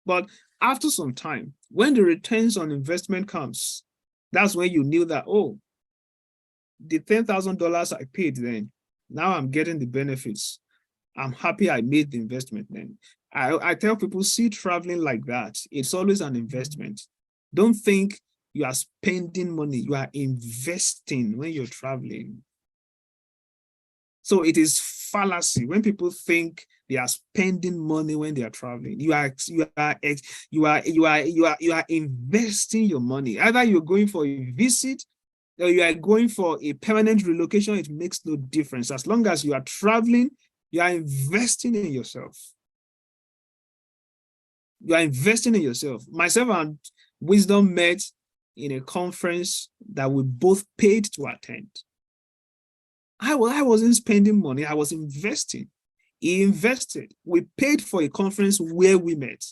But after some time, when the returns on investment comes, that's when you knew that, oh, the $10,000 I paid then, now I'm getting the benefits. I'm happy I made the investment then. I tell people, see traveling like that. It's always an investment. Don't think you are spending money. You are investing when you're traveling. So it is fallacy when people think they are spending money when they are traveling. You are investing your money. Either you're going for a visit or you are going for a permanent relocation. It makes no difference. As long as you are traveling, you are investing in yourself. You are investing in yourself. Myself and Wisdom met in a conference that we both paid to attend. I wasn't spending money. I was investing. He invested. We paid for a conference where we met.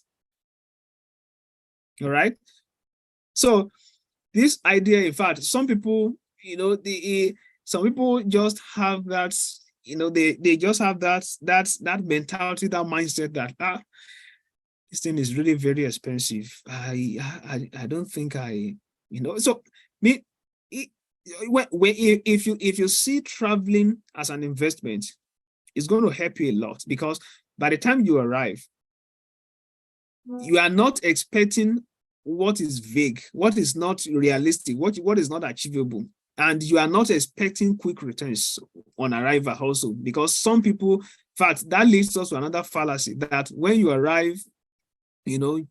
All right. So this idea, in fact, some people, some people just have that, they just have that mentality, that mindset that this thing is really very expensive. I don't think so me. If you see traveling as an investment, it's going to help you a lot, because by the time you arrive, you are not expecting what is vague, what is not realistic, what is not achievable, and you are not expecting quick returns on arrival also, because some people, in fact, that leads us to another fallacy, that when you arrive,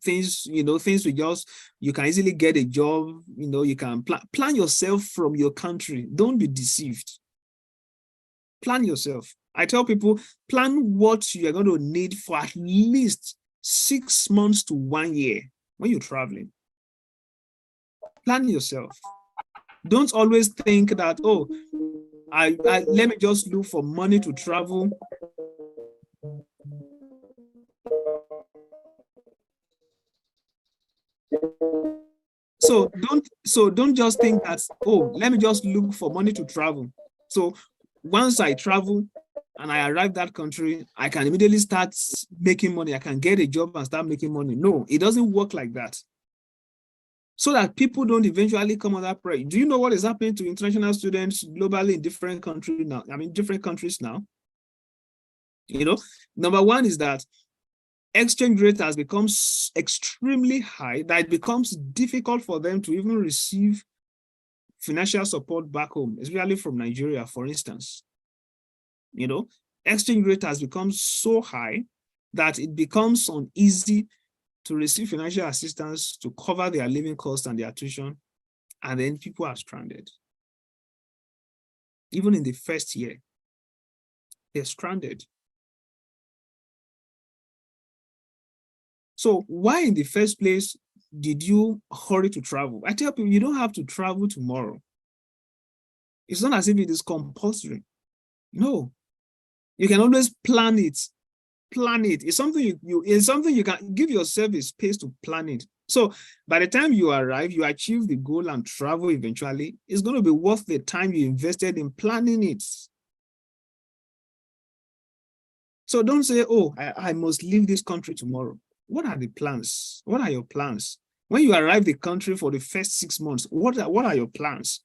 things will just, you can easily get a job, you can plan yourself from your country. Don't be deceived. Plan yourself. I tell people, plan what you are going to need for at least 6 months to 1 year when you're traveling. Plan yourself. Don't always think that, oh, let me just look for money to travel. So don't just think that, oh, let me just look for money to travel. So once I travel and I arrive that country, I can immediately start making money. I can get a job and start making money. No, it doesn't work like that. So that people don't eventually come under pressure. Do you know what is happening to international students globally in different countries now? Different countries now. Number one is that exchange rate has become extremely high that it becomes difficult for them to even receive financial support back home, especially from Nigeria, for instance. Exchange rate has become so high that it becomes uneasy to receive financial assistance to cover their living costs and their tuition, and then people are stranded. Even in the first year, they're stranded. So why in the first place did you hurry to travel? I tell people, you don't have to travel tomorrow. It's not as if it is compulsory. No, you can always plan it. Plan it. It's something you can give yourself a space to plan it. So by the time you arrive, you achieve the goal and travel eventually, it's going to be worth the time you invested in planning it. So don't say, oh, I must leave this country tomorrow. What are the plans? What are your plans? When you arrive the country for the first 6 months, what are your plans?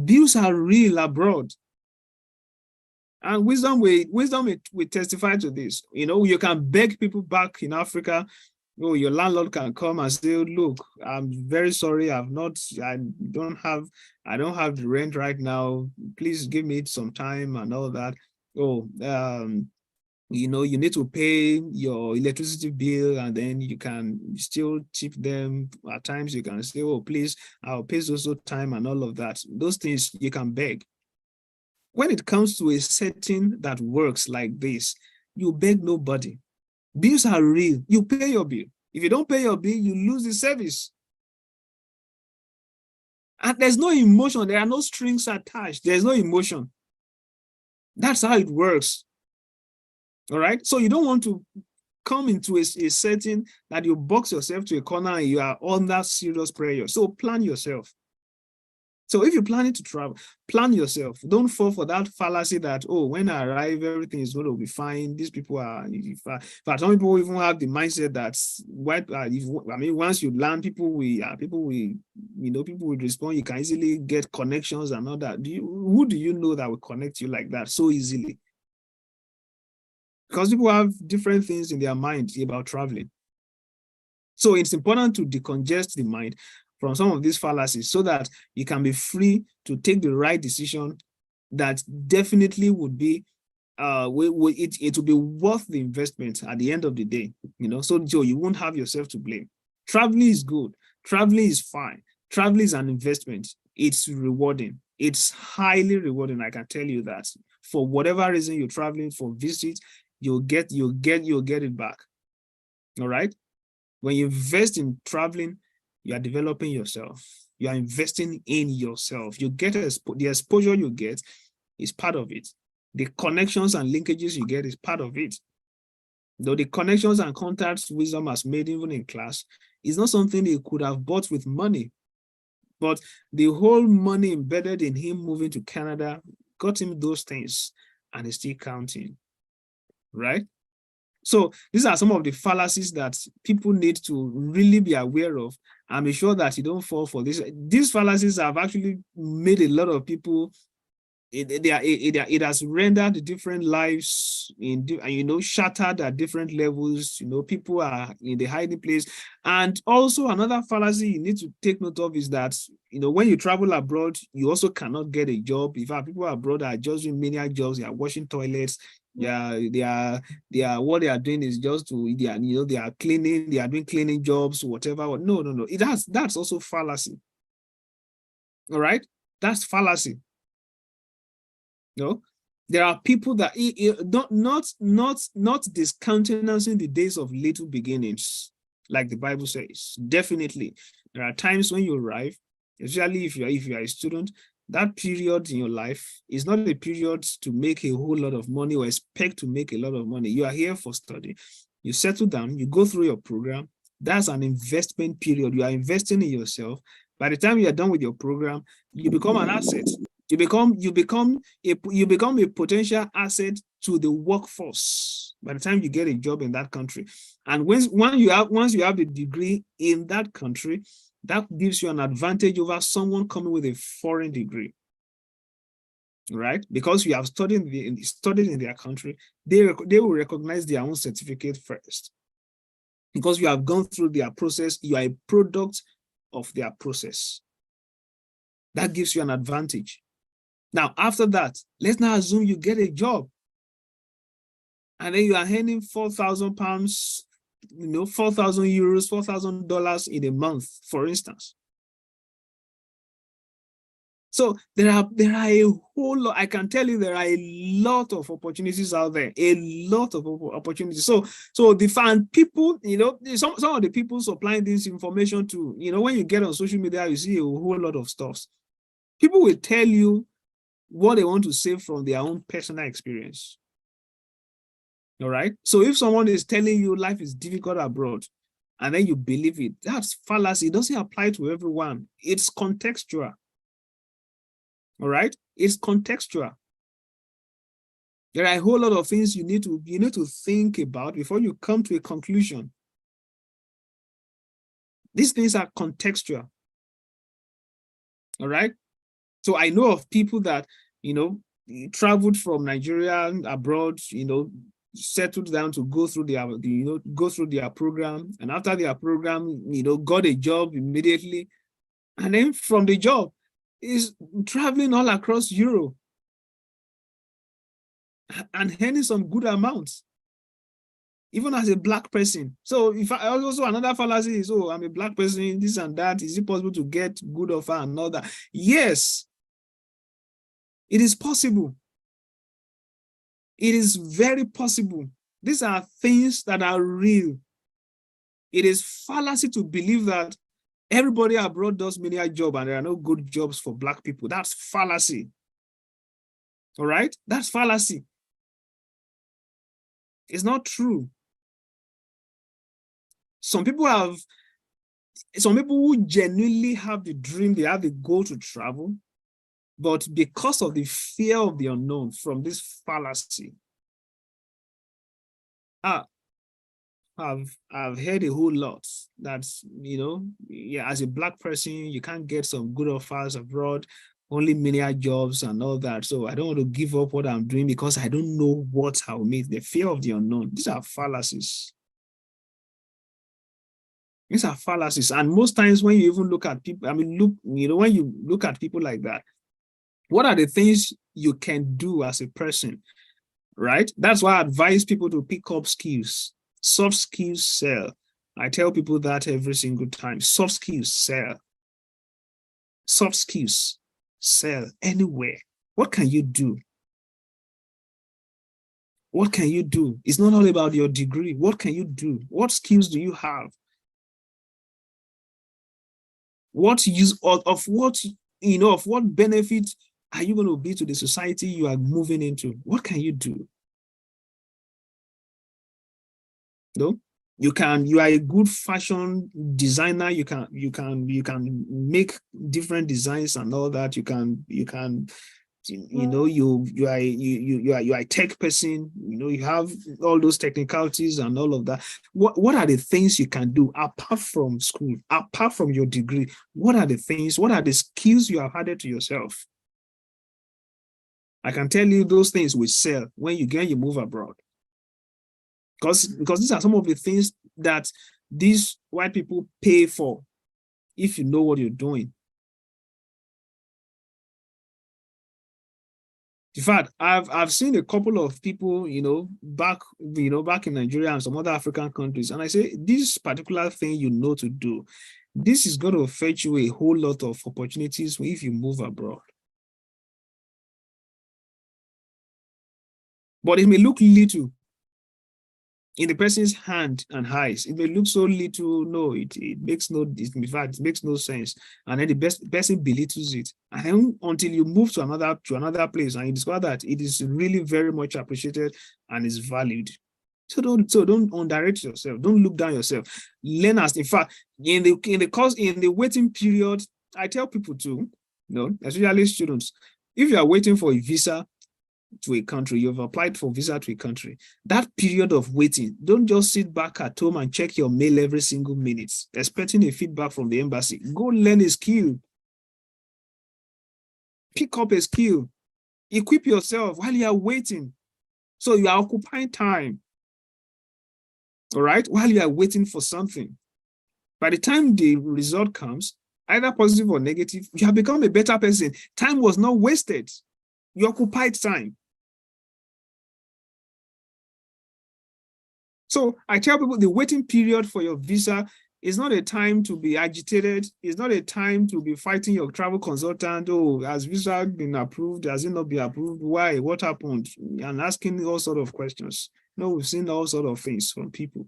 Bills are real abroad. And wisdom will testify to this. You know, you can beg people back in Africa. Oh, your landlord can come and say, look, I'm very sorry, I don't have the rent right now. Please give me some time and all that. Oh, you know, you need to pay your electricity bill, and then you can still tip them. At times you can say, oh, please, I'll pay so time and all of that. Those things you can beg. When it comes to a setting that works like this, you beg nobody. Bills are real. You pay your bill. If you don't pay your bill, you lose the service. And there's no emotion. There are no strings attached. There's no emotion. That's how it works. All right. So you don't want to come into a setting that you box yourself to a corner and you are under serious pressure. So plan yourself. So if you're planning to travel, plan yourself. Don't fall for that fallacy that, oh, when I arrive, everything is going to be fine. These people are, but some people even have the mindset that, once you land, people will respond. You can easily get connections and all that. Who do you know that will connect you like that so easily? Because people have different things in their mind about traveling. So it's important to decongest the mind from some of these fallacies so that you can be free to take the right decision that definitely would be, it will be worth the investment at the end of the day, you know, so you won't have yourself to blame. Traveling is good. Traveling is fine. Traveling is an investment. It's rewarding. It's highly rewarding. I can tell you that. For whatever reason you're traveling for visit, you'll get it back. All right. When you invest in traveling, you are developing yourself. You are investing in yourself. You get the exposure you get is part of it. The connections and linkages you get is part of it. Though the connections and contacts wisdom has made even in class is not something he could have bought with money. But the whole money embedded in him moving to Canada got him those things, and he's still counting, right? So these are some of the fallacies that people need to really be aware of and be sure that you don't fall for this. These fallacies have actually made a lot of people, it has rendered different lives shattered at different levels. People are in the hiding place. And also another fallacy you need to take note of is that when you travel abroad, you also cannot get a job. In fact, people abroad are just doing menial jobs. They are washing toilets. They are what they are doing is just they are cleaning. They are doing cleaning jobs, whatever. No. That's also fallacy. All right, that's fallacy. There are people that not discountenancing the days of little beginnings, like the Bible says. Definitely, there are times when you arrive, especially if you are a student. That period in your life is not a period to make a whole lot of money or expect to make a lot of money. You are here for study. You settle down. You go through your program. That's an investment period. You are investing in yourself. By the time you are done with your program, you become an asset. You become a potential asset to the workforce by the time you get a job in that country. And once you have a degree in that country, that gives you an advantage over someone coming with a foreign degree, right? Because you have studied in their country, they will recognize their own certificate first. Because you have gone through their process, you are a product of their process. That gives you an advantage. Now, after that, let's now assume you get a job. And then you are earning £4,000, 4,000 euros, $4,000 in a month, for instance. So there are a whole lot, I can tell you there are a lot of opportunities out there, a lot of opportunities. So the fan people, some of the people supplying this information to, when you get on social media, you see a whole lot of stuff. People will tell you what they want to say from their own personal experience. All right. So if someone is telling you life is difficult abroad and then you believe it, that's fallacy. It doesn't apply to everyone. It's contextual. All right. It's contextual. There are a whole lot of things you need to think about before you come to a conclusion. These things are contextual. All right. So I know of people that, traveled from Nigeria abroad, settled down to go through their program. And after their program, got a job immediately. And then from the job is traveling all across Europe and earning some good amounts, even as a Black person. So if I also another fallacy is, oh, I'm a Black person, this and that. Is it possible to get good offer and all that? Yes, it is possible. It is very possible. These are things that are real. It is fallacy to believe that everybody abroad does menial job and there are no good jobs for Black people. That's fallacy. All right? That's fallacy. It's not true. Some people who genuinely have the dream, they have the goal to travel, but because of the fear of the unknown from this fallacy, I've heard a whole lot that, as a Black person, you can't get some good offers abroad, only menial jobs and all that. So I don't want to give up what I'm doing because I don't know what I'll meet. The fear of the unknown. These are fallacies. These are fallacies. And most times when you even look at people, when you look at people like that, what are the things you can do as a person, right? That's why I advise people to pick up skills. Soft skills sell. I tell people that every single time. Soft skills sell. Soft skills sell anywhere. What can you do? What can you do? It's not all about your degree. What can you do? What skills do you have? What use of what benefit are you going to be to the society you are moving into? What can you do? No, you are a good fashion designer. You can make different designs and all that. You are a tech person. You have all those technicalities and all of that. What are the things you can do apart from school, apart from your degree? What are the things? What are the skills you have added to yourself? I can tell you those things will sell when you move abroad. Because these are some of the things that these white people pay for if you know what you're doing. In fact, I've seen a couple of people, back in Nigeria and some other African countries, and I say this particular thing you know to do, this is going to fetch you a whole lot of opportunities if you move abroad. But it may look little in the person's hand and eyes. It may look so little. No, it makes no. In fact, it makes no sense. And then the person belittles it. And then until you move to another place and you discover that it is really very much appreciated and is valued. So don't underrate yourself. Don't look down yourself. Learn in fact, in the waiting period, I tell people to, especially students, if you are waiting for a visa to a country, you've applied for visa to a country, that period of waiting, don't just sit back at home and check your mail every single minute, expecting a feedback from the embassy. Go learn a skill. Pick up a skill. Equip yourself while you are waiting. So you are occupying time. All right? While you are waiting for something. By the time the result comes, either positive or negative, you have become a better person. Time was not wasted. You occupied time. So I tell people the waiting period for your visa is not a time to be agitated. It's not a time to be fighting your travel consultant. Oh, has visa been approved? Has it not been approved? Why? What happened? And asking all sorts of questions. We've seen all sorts of things from people.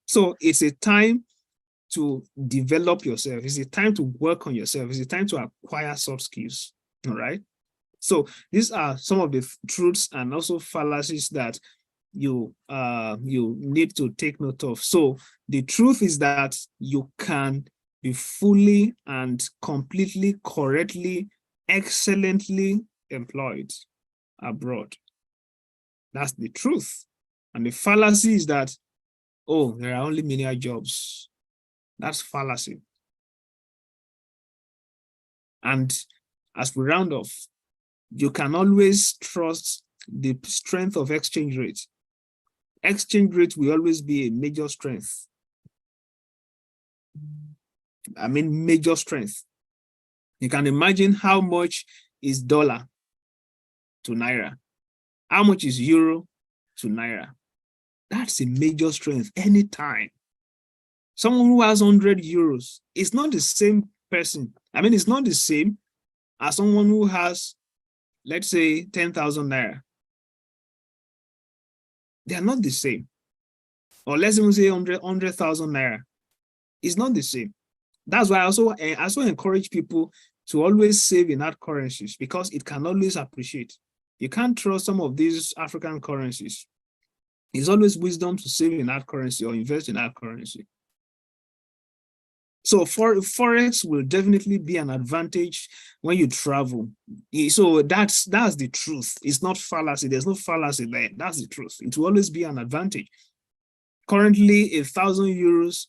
So it's a time to develop yourself. It's a time to work on yourself. It's a time to acquire soft skills. All right. So these are some of the truths and also fallacies that you need to take note of. So the truth is that you can be fully and completely, correctly, excellently employed abroad. That's the truth. And the fallacy is that, oh, there are only menial jobs. That's fallacy. And as we round off, you can always trust the strength of exchange rate. Exchange rate will always be a major strength. I mean, major strength. You can imagine how much is dollar to naira, how much is euro to naira. That's a major strength anytime. Someone who has 100 euros is not the same person. I mean, it's not the same as someone who has, let's say, 10,000 naira. They are not the same. Or let's even say 100,000 naira. It's not the same. That's why I also encourage people to always save in hard currencies, because it can always appreciate. You can't trust some of these African currencies. It's always wisdom to save in hard currency or invest in hard currency. So Forex will definitely be an advantage when you travel. So that's the truth. It's not fallacy. There's no fallacy there. That's the truth. It will always be an advantage. Currently, 1,000 euros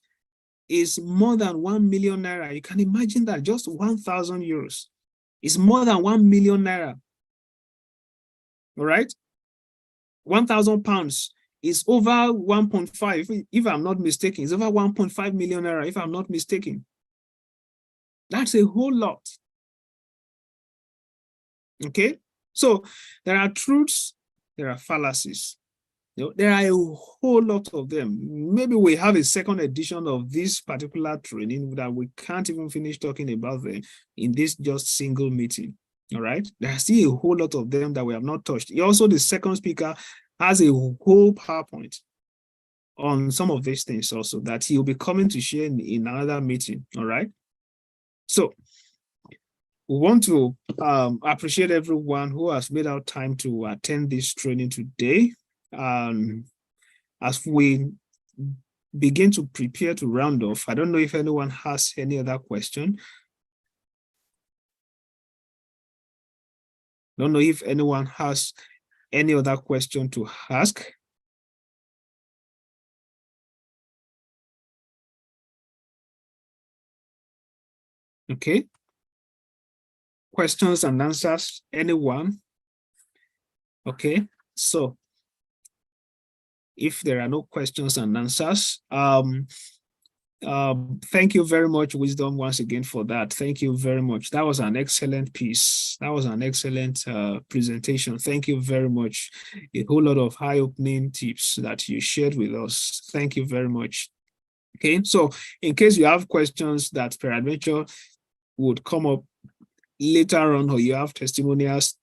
is more than 1 million naira. You can imagine that just 1,000 euros is more than 1 million naira. All right? 1,000 pounds is over 1.5, if I'm not mistaken. It's over 1.5 million naira, if I'm not mistaken. That's a whole lot. Okay? So there are truths, there are fallacies. There are a whole lot of them. Maybe we have a second edition of this particular training that we can't even finish talking about them in this just single meeting. All right. There are still a whole lot of them that we have not touched. Also, the second speaker has a whole PowerPoint on some of these things also that he'll be coming to share in another meeting. All right. So we want to appreciate everyone who has made out time to attend this training today. As we begin to prepare to round off, I don't know if anyone has any other question. Don't know if anyone has any other question to ask. Okay. Questions and answers, anyone? Okay, so if there are no questions and answers, thank you very much, Wisdom, once again for that. Thank you very much. That was an excellent piece. That was an excellent presentation. Thank you very much. A whole lot of eye-opening tips that you shared with us. Thank you very much. Okay, so in case you have questions that peradventure would come up later on, or you have testimonials,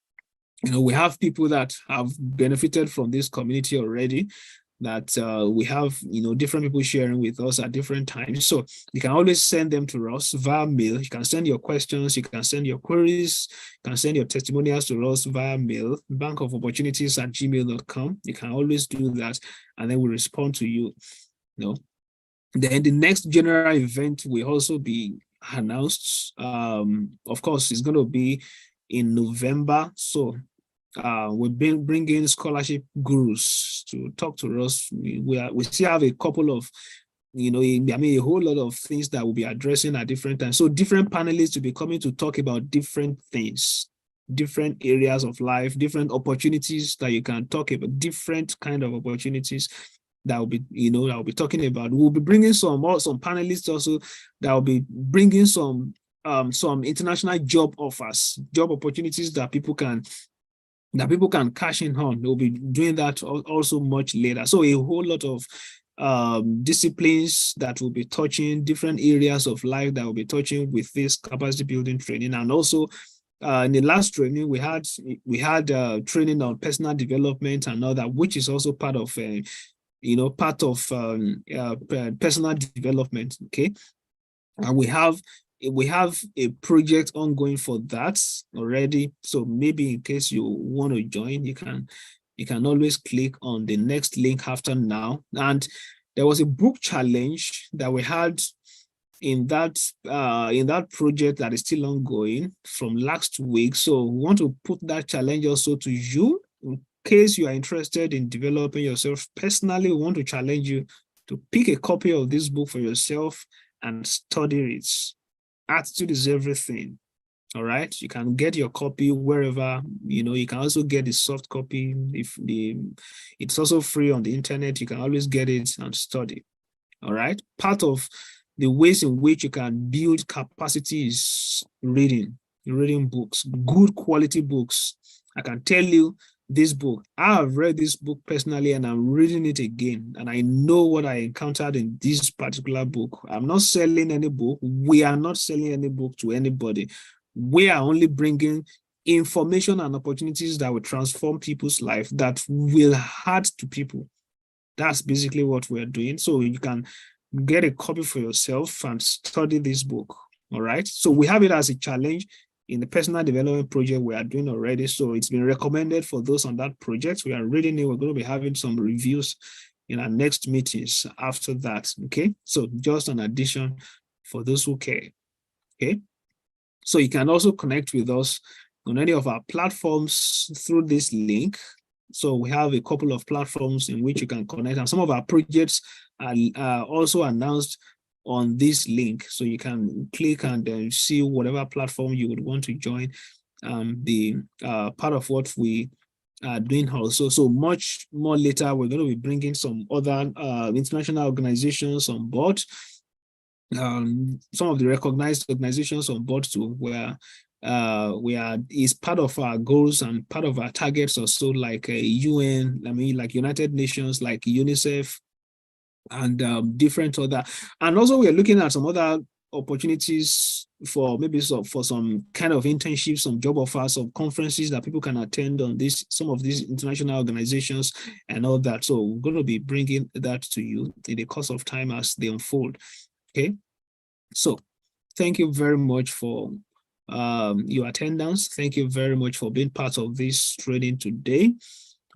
we have people that have benefited from this community already, that we have, different people sharing with us at different times. So you can always send them to us via mail. You can send your questions, you can send your queries, you can send your testimonials to us via mail, bankofopportunities@gmail.com. You can always do that, and then we'll respond to you. Then the next general event will also be announced. Of course, it's going to be in November. So we've been bringing scholarship gurus to talk to us. We still have a couple of, a whole lot of things that we'll be addressing at different times. So different panelists will be coming to talk about different things, different areas of life, different opportunities that you can talk about, different kind of opportunities that will be, that will be talking about. We'll be bringing some panelists also that will be bringing some international job offers, job opportunities that people can cash in on. We'll be doing that also much later. So a whole lot of disciplines that will be touching, different areas of life that will be touching with this capacity building training. And also in the last training, we had training on personal development and all that, which is also part of personal development. Okay, and we have a project ongoing for that already. So maybe in case you want to join, you can always click on the next link after now. And there was a book challenge that we had in that project that is still ongoing from last week. So we want to put that challenge also to you. In case you are interested in developing yourself personally, we want to challenge you to pick a copy of this book for yourself and study it. Attitude is everything. All right, you can get your copy wherever, you can also get the soft copy. It's also free on the internet. You can always get it and study. All right, part of the ways in which you can build capacity is reading books, good quality books. I can tell you this book, I have read this book personally and I'm reading it again, and I know what I encountered in this particular book. I'm not selling any book. We are not selling any book to anybody. We are only bringing information and opportunities that will transform people's life, that will add to people. That's basically what we're doing. So you can get a copy for yourself and study this book. All right. So we have it as a challenge in the personal development project we are doing already. So it's been recommended for those on that project. We are reading it. We're going to be having some reviews in our next meetings after that. Okay. So just an addition for those who care. Okay. So you can also connect with us on any of our platforms through this link. So we have a couple of platforms in which you can connect, and some of our projects are also announced on this link. So you can click and see whatever platform you would want to join, be part of what we are doing also. So much more later, we're going to be bringing some other international organizations on board. Some of the recognized organizations on board too, where is part of our goals and part of our targets also, like UN, like United Nations, like UNICEF, and different other. And also we are looking at some other opportunities for maybe for some kind of internships, some job offers, some conferences that people can attend on some of these international organizations and all that. So we're going to be bringing that to you in the course of time as they unfold. Okay, so thank you very much for your attendance. Thank you very much for being part of this training today.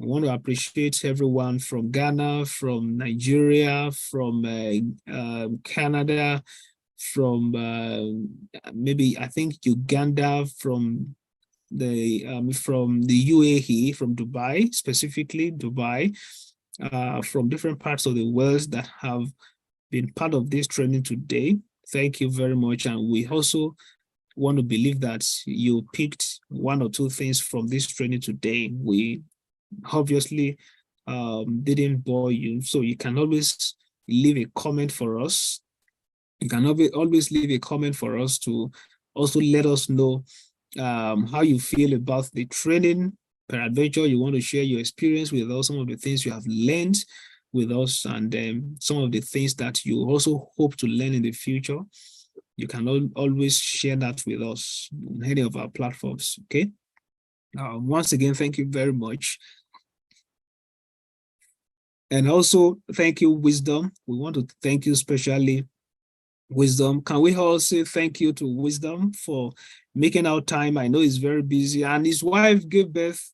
I want to appreciate everyone from Ghana, from Nigeria, from Canada, from maybe I think Uganda, from the UAE, from Dubai, specifically Dubai, from different parts of the world that have been part of this training today. Thank you very much. And we also want to believe that you picked one or two things from this training today. We obviously didn't bore you, so you can always leave a comment for us. You can always leave a comment for us to also let us know how you feel about the training. Peradventure, you want to share your experience with us, some of the things you have learned with us, and some of the things that you also hope to learn in the future. You can always share that with us on any of our platforms. Okay. Once again, thank you very much. And also, thank you, Wisdom. We want to thank you especially, Wisdom. Can we all say thank you to Wisdom for making out time? I know he's very busy, and his wife gave birth,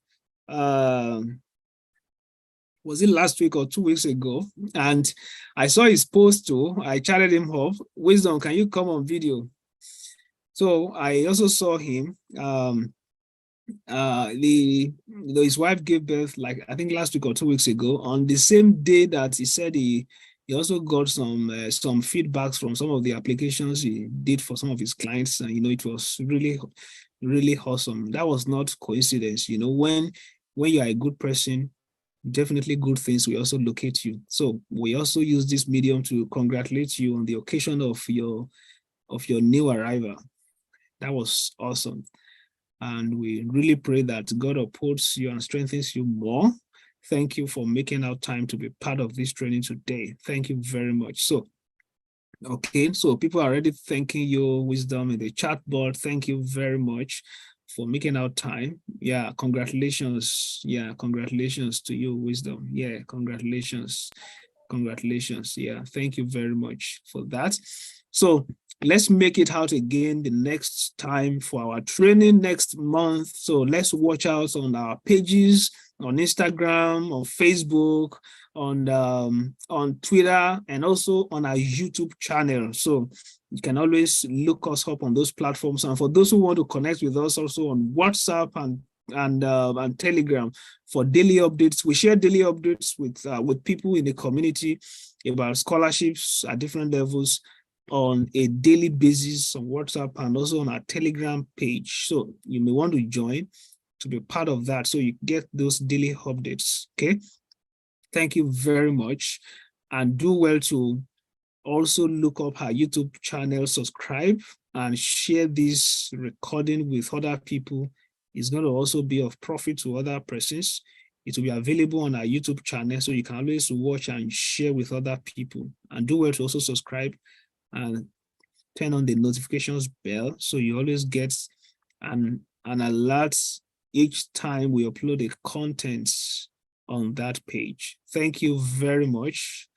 was it last week or 2 weeks ago? And I saw his post too. I chatted him up. Wisdom, can you come on video? So I also saw him. His wife gave birth, like I think last week or 2 weeks ago, on the same day that he said he also got some feedbacks from some of the applications he did for some of his clients, and it was really, really awesome. That was not coincidence. When you are a good person, definitely good things will also locate you. So we also use this medium to congratulate you on the occasion of your new arrival. That was awesome. And we really pray that God upholds you and strengthens you more. Thank you for making out time to be part of this training today. Thank you very much. So, okay, so people are already thanking you, Wisdom, in the chat board. Thank you very much for making out time. Yeah, congratulations. Yeah, congratulations to you, Wisdom. Yeah, congratulations. Congratulations. Yeah, thank you very much for that. So let's make it out again the next time for our training next month. So let's watch out on our pages, on Instagram, on Facebook, on Twitter, and also on our YouTube channel. So You can always look us up on those platforms. And for those who want to connect with us also on WhatsApp and Telegram for daily updates, we share daily updates with people in the community about scholarships at different levels on a daily basis on WhatsApp and also on our Telegram page. So you may want to join to be part of that so you get those daily updates. Okay. Thank you very much. And do well to also look up our YouTube channel, subscribe, and share this recording with other people. It's going to also be of profit to other persons. It will be available on our YouTube channel, so you can always watch and share with other people. And do well to also subscribe and turn on the notifications bell so you always get an alert each time we upload the contents on that page. Thank you very much.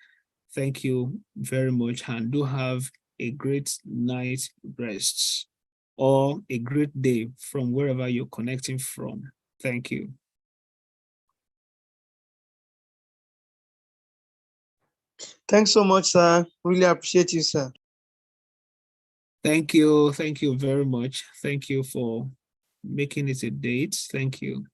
Thank you very much, and do have a great night rest or a great day from wherever you're connecting from. Thank you. Thanks so much, sir. Really appreciate you, sir. Thank you. Thank you very much. Thank you for making it a date. Thank you.